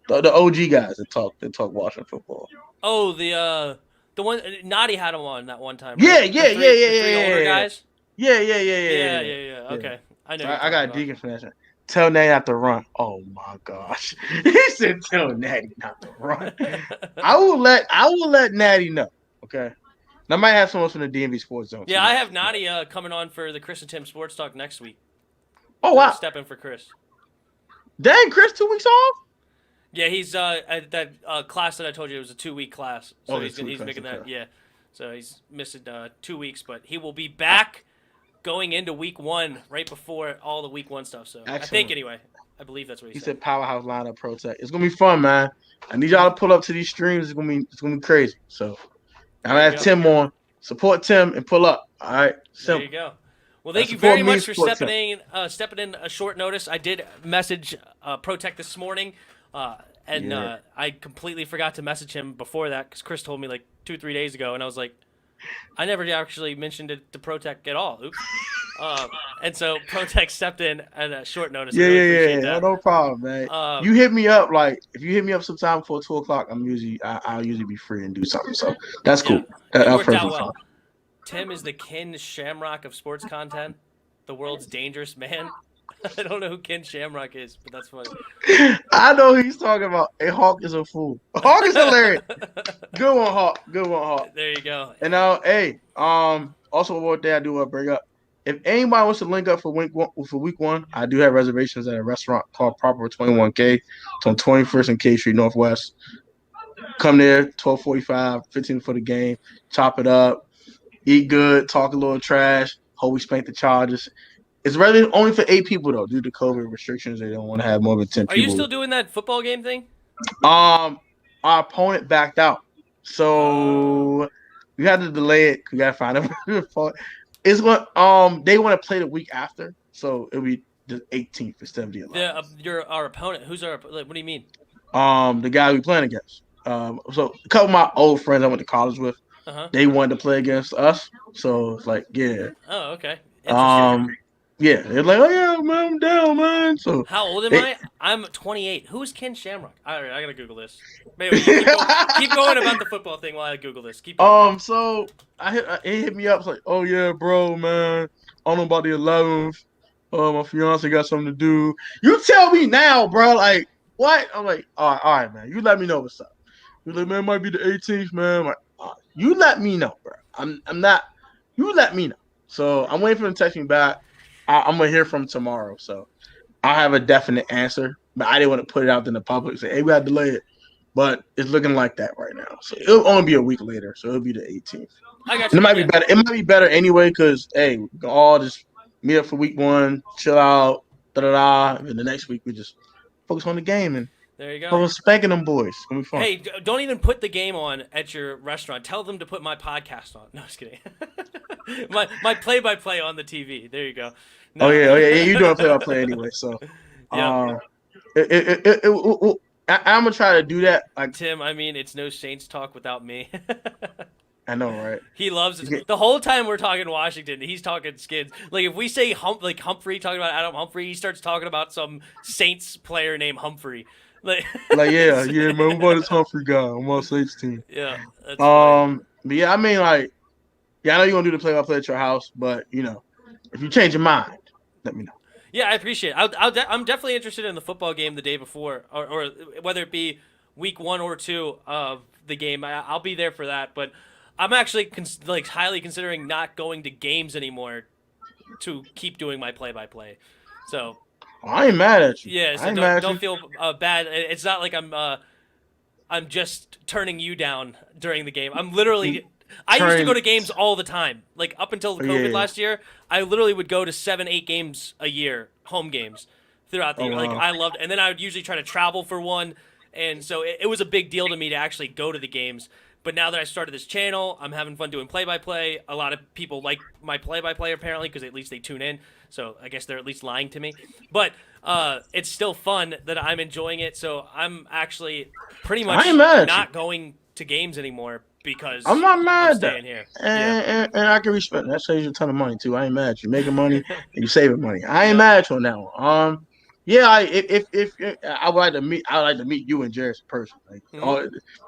the OG guys that talk Washington football. Oh, the one Naughty had him on that one time. Right? Yeah. The three older guys. Yeah. Okay, I know. So I got Deacon from that. Tell Natty not to run. Oh my gosh, he said tell Natty not to run. I will let Natty know. Okay. And I might have someone from the DMV Sports Zone. Yeah, I have Nadi coming on for the Chris and Tim Sports Talk next week. Oh, wow. Step in for Chris. Dang, Chris, 2 weeks off? Yeah, he's at that class that I told you. It was a 2-week class. So he's making that. Okay. Yeah. So he's missing 2 weeks, but he will be back going into week 1 right before all the week 1 stuff. So excellent. I think anyway. I believe that's what he said. He said powerhouse lineup Protech. It's going to be fun, man. I need y'all to pull up to these streams. It's going to be crazy. So I'm going to have Tim on. Support Tim and pull up. All right. Simple. There you go. Well, thank you very much for stepping in a short notice. I did message Protech this morning, and I completely forgot to message him before that because Chris told me like 2-3 days ago, and I was like, I never actually mentioned it to Protech at all. Oops. And so Protech stepped in at a short notice. Yeah. No problem, man. You hit me up if you hit me up sometime before 2 o'clock. I'll usually be free and do something. So that's cool. That worked out well. Tim is the Ken Shamrock of sports content, the world's dangerous man. I don't know who Ken Shamrock is, but that's funny. I know who he's talking about. A Hawk is a fool. Hawk is hilarious. Good one, Hawk. There you go. And also one day I do want to bring up. If anybody wants to link up for week one, I do have reservations at a restaurant called Proper 21K. It's on 21st and K Street Northwest. Come there, 12:45, 15 for the game. Chop it up, eat good, talk a little trash. Hope we spank the Chargers. It's really only for 8 people though, due to COVID restrictions. They don't want to have more than 10 people. Are you still doing that football game thing? Our opponent backed out, so We had to delay it. We gotta find a fault. It's what they want to play the week after, so it'll be the 18th instead of the 11th. Our opponent. Who's our? Like, what do you mean? The guy we playing against. So a couple of my old friends I went to college with, Uh huh. they wanted to play against us. So it's like, yeah. Oh, okay. Interesting. Um, yeah. They're like, oh yeah, man, I'm down, man. So How old am they I? I'm 28. Who is Ken Shamrock? All right, I gotta Google this. Anyway, you keep going about the football thing while I Google this. Keep going. So he hit me up. It's like, oh yeah, bro, man. I don't know about the 11th. My fiance got something to do. You tell me now, bro. Like, what? I'm like, all right, man. You let me know what's up. He's like, man, it might be the 18th, man. I'm like, you let me know, bro. I'm not. You let me know. So I'm waiting for him to text me back. I'm gonna hear from him tomorrow. So I'll have a definite answer. But I didn't want to put it out in the public. Say, hey, we got to delay it. But it's looking like that right now. So it'll only be a week later. So it'll be the 18th. I got And you. it might be Yeah. better. It might be better anyway because hey, we can all just meet up for week one, chill out, da da da. And the next week we just focus on the game and There you go. focus spanking them boys. It's gonna be fun. Hey, don't even put the game on at your restaurant. Tell them to put my podcast on. No, just kidding. my play-by-play on the TV. There you go. No. Oh yeah. You doing play by play anyway. So, Yep. I'm gonna try to do that. Like Tim, I mean, it's no Saints talk without me. I know, right? He loves it. The whole time we're talking Washington, he's talking Skins. Like if we say Humphrey talking about Adam Humphrey, he starts talking about some Saints player named Humphrey. Like yeah, man. I'm about this Humphrey guy. I'm on Saints team. Yeah, that's funny. But yeah, I mean, like, yeah, I know you're gonna do the play by play at your house, but you know, if you change your mind, let me know. Yeah, I appreciate it. I'm definitely interested in the football game the day before, or whether it be week 1 or 2 of the game. I'll be there for that. But I'm actually highly considering not going to games anymore to keep doing my play-by-play. So I ain't mad at you. yeah, so don't feel bad. It's not like I'm just turning you down during the game. I'm literally. I used to go to games all the time. Like up until COVID last year, I literally would go to 7-8 games a year, home games throughout the year. Wow. Like I loved, and then I would usually try to travel for one, and so it was a big deal to me to actually go to the games. But now that I started this channel, I'm having fun doing play-by-play. A lot of people like my play-by-play apparently because at least they tune in. So I guess they're at least lying to me. But it's still fun that I'm enjoying it. So I'm actually pretty much not going to games anymore because I'm not mad I'm staying here. And I can respect that. Saves you a ton of money too. I ain't mad at you. Making money and you saving money. I ain't mad at you on that one. Yeah, if I would like to meet, I would like to meet you and Jared in person. Like,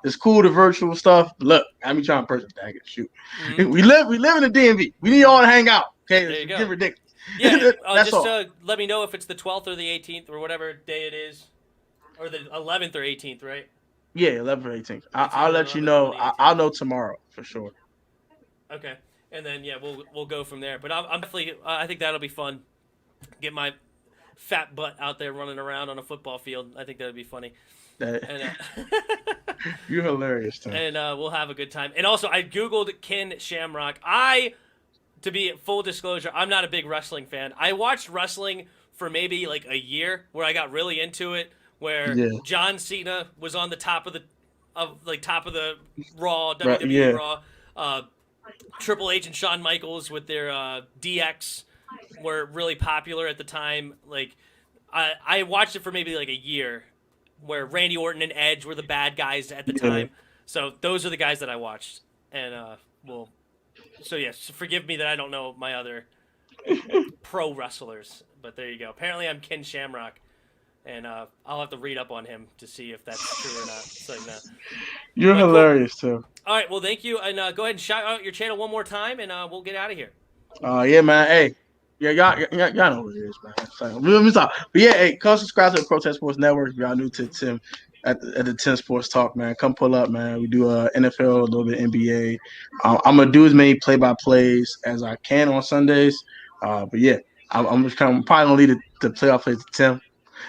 it's cool the virtual stuff. Look, I be trying to person tag it. Shoot, we live in the DMV. We need all to hang out. Okay, there you it's go. getting ridiculous. Yeah, That's all. Let me know if it's the 12th or the 18th or whatever day it is, or the 11th or 18th, right? Yeah, 11th or 18th. I'll let you know. I'll know tomorrow for sure. Okay, and then yeah, we'll go from there. But I'm definitely I think that'll be fun. Get my fat butt out there running around on a football field. I think that'd be funny. You're hilarious, Tim. And we'll have a good time. And also, I googled Ken Shamrock. To be full disclosure, I'm not a big wrestling fan. I watched wrestling for maybe like a year, where I got really into it. Where John Cena was on the top of the Raw WWE Raw. Triple H and Shawn Michaels with their DX were really popular at the time. Like I watched it for maybe like a year, where Randy Orton and Edge were the bad guys at the time. So those are the guys that I watched, and So yes, forgive me that I don't know my other pro wrestlers, but there you go. Apparently, I'm Ken Shamrock, and I'll have to read up on him to see if that's true or not. So, You're hilarious too. All right, well, thank you, and go ahead and shout out your channel one more time, and we'll get out of here. Yeah, man. Hey, yeah, y'all know what it is, man. So, let me talk. But yeah, hey, come subscribe to the Protech Sports Network if y'all new to Tim at the Tim Sports Talk, man. Come pull up, man. We do NFL, a little bit NBA. I'm gonna do as many play-by-plays as I can on Sundays. But yeah, I'm probably gonna lead the playoff plays to Tim.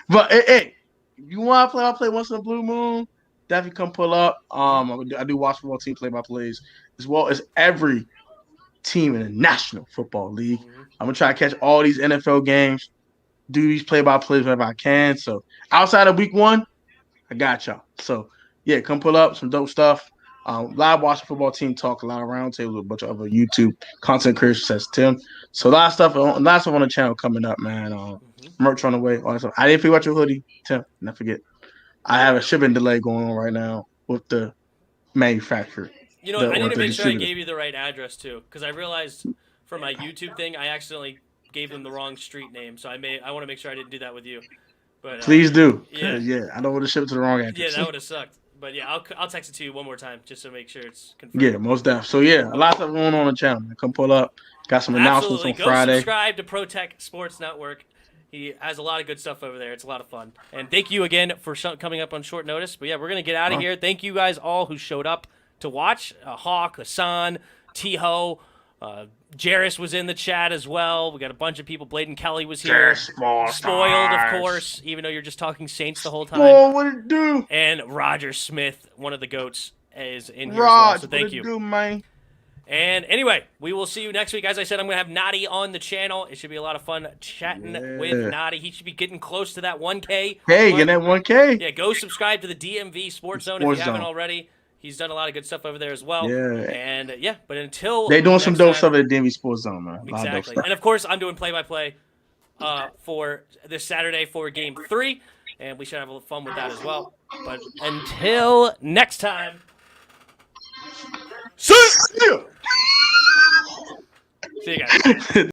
But hey, if you want to play once in a blue moon, definitely come pull up. I do watch football team play-by-plays as well as every team in the National Football League. I'm gonna try to catch all these NFL games, do these play-by-plays whenever I can. So outside of week 1, I got y'all. So yeah, come pull up some dope stuff. Live watch football team talk, a lot of roundtables with a bunch of other YouTube content creators such as Tim. So a lot of stuff on the channel coming up, man. Merch on the way, all that stuff. I didn't forget about your hoodie, Tim. Don't forget. I have a shipping delay going on right now with the manufacturer. You know, I need to make sure I gave you the right address too, because I realized for my YouTube thing, I accidentally gave them the wrong street name. So I want to make sure I didn't do that with you. But please do. Yeah, I don't want to ship it to the wrong address. Yeah, that would have sucked. But yeah, I'll text it to you one more time just to make sure it's confirmed. Yeah, most definitely. So yeah, a lot of stuff going on the channel. Man. Come pull up. Got some announcements on Friday. Go subscribe to Protech Sports Network. He has a lot of good stuff over there. It's a lot of fun. And thank you again for coming up on short notice. But yeah, we're gonna get out of here. Thank you guys all who showed up to watch. Hawk, Hassan, T-Ho, Jarris was in the chat as well. We got a bunch of people. Bladen Kelly was here. Spoiled, of course, even though you're just talking Saints the whole time. Oh, what it do? And Roger Smith, one of the GOATs, is in here as well. So thank you. Do, man? And anyway, we will see you next week. As I said, I'm going to have Nadi on the channel. It should be a lot of fun chatting with Nadi. He should be getting close to that 1K. Hey, get that 1K. Yeah, go subscribe to the DMV Sports Zone if you haven't already. He's done a lot of good stuff over there as well. Yeah. And but until they're doing some dope stuff at the DMV Sports Zone, man. Exactly. And of course, I'm doing play-by-play for this Saturday for Game 3, and we should have a little fun with that as well. But until next time, see you guys.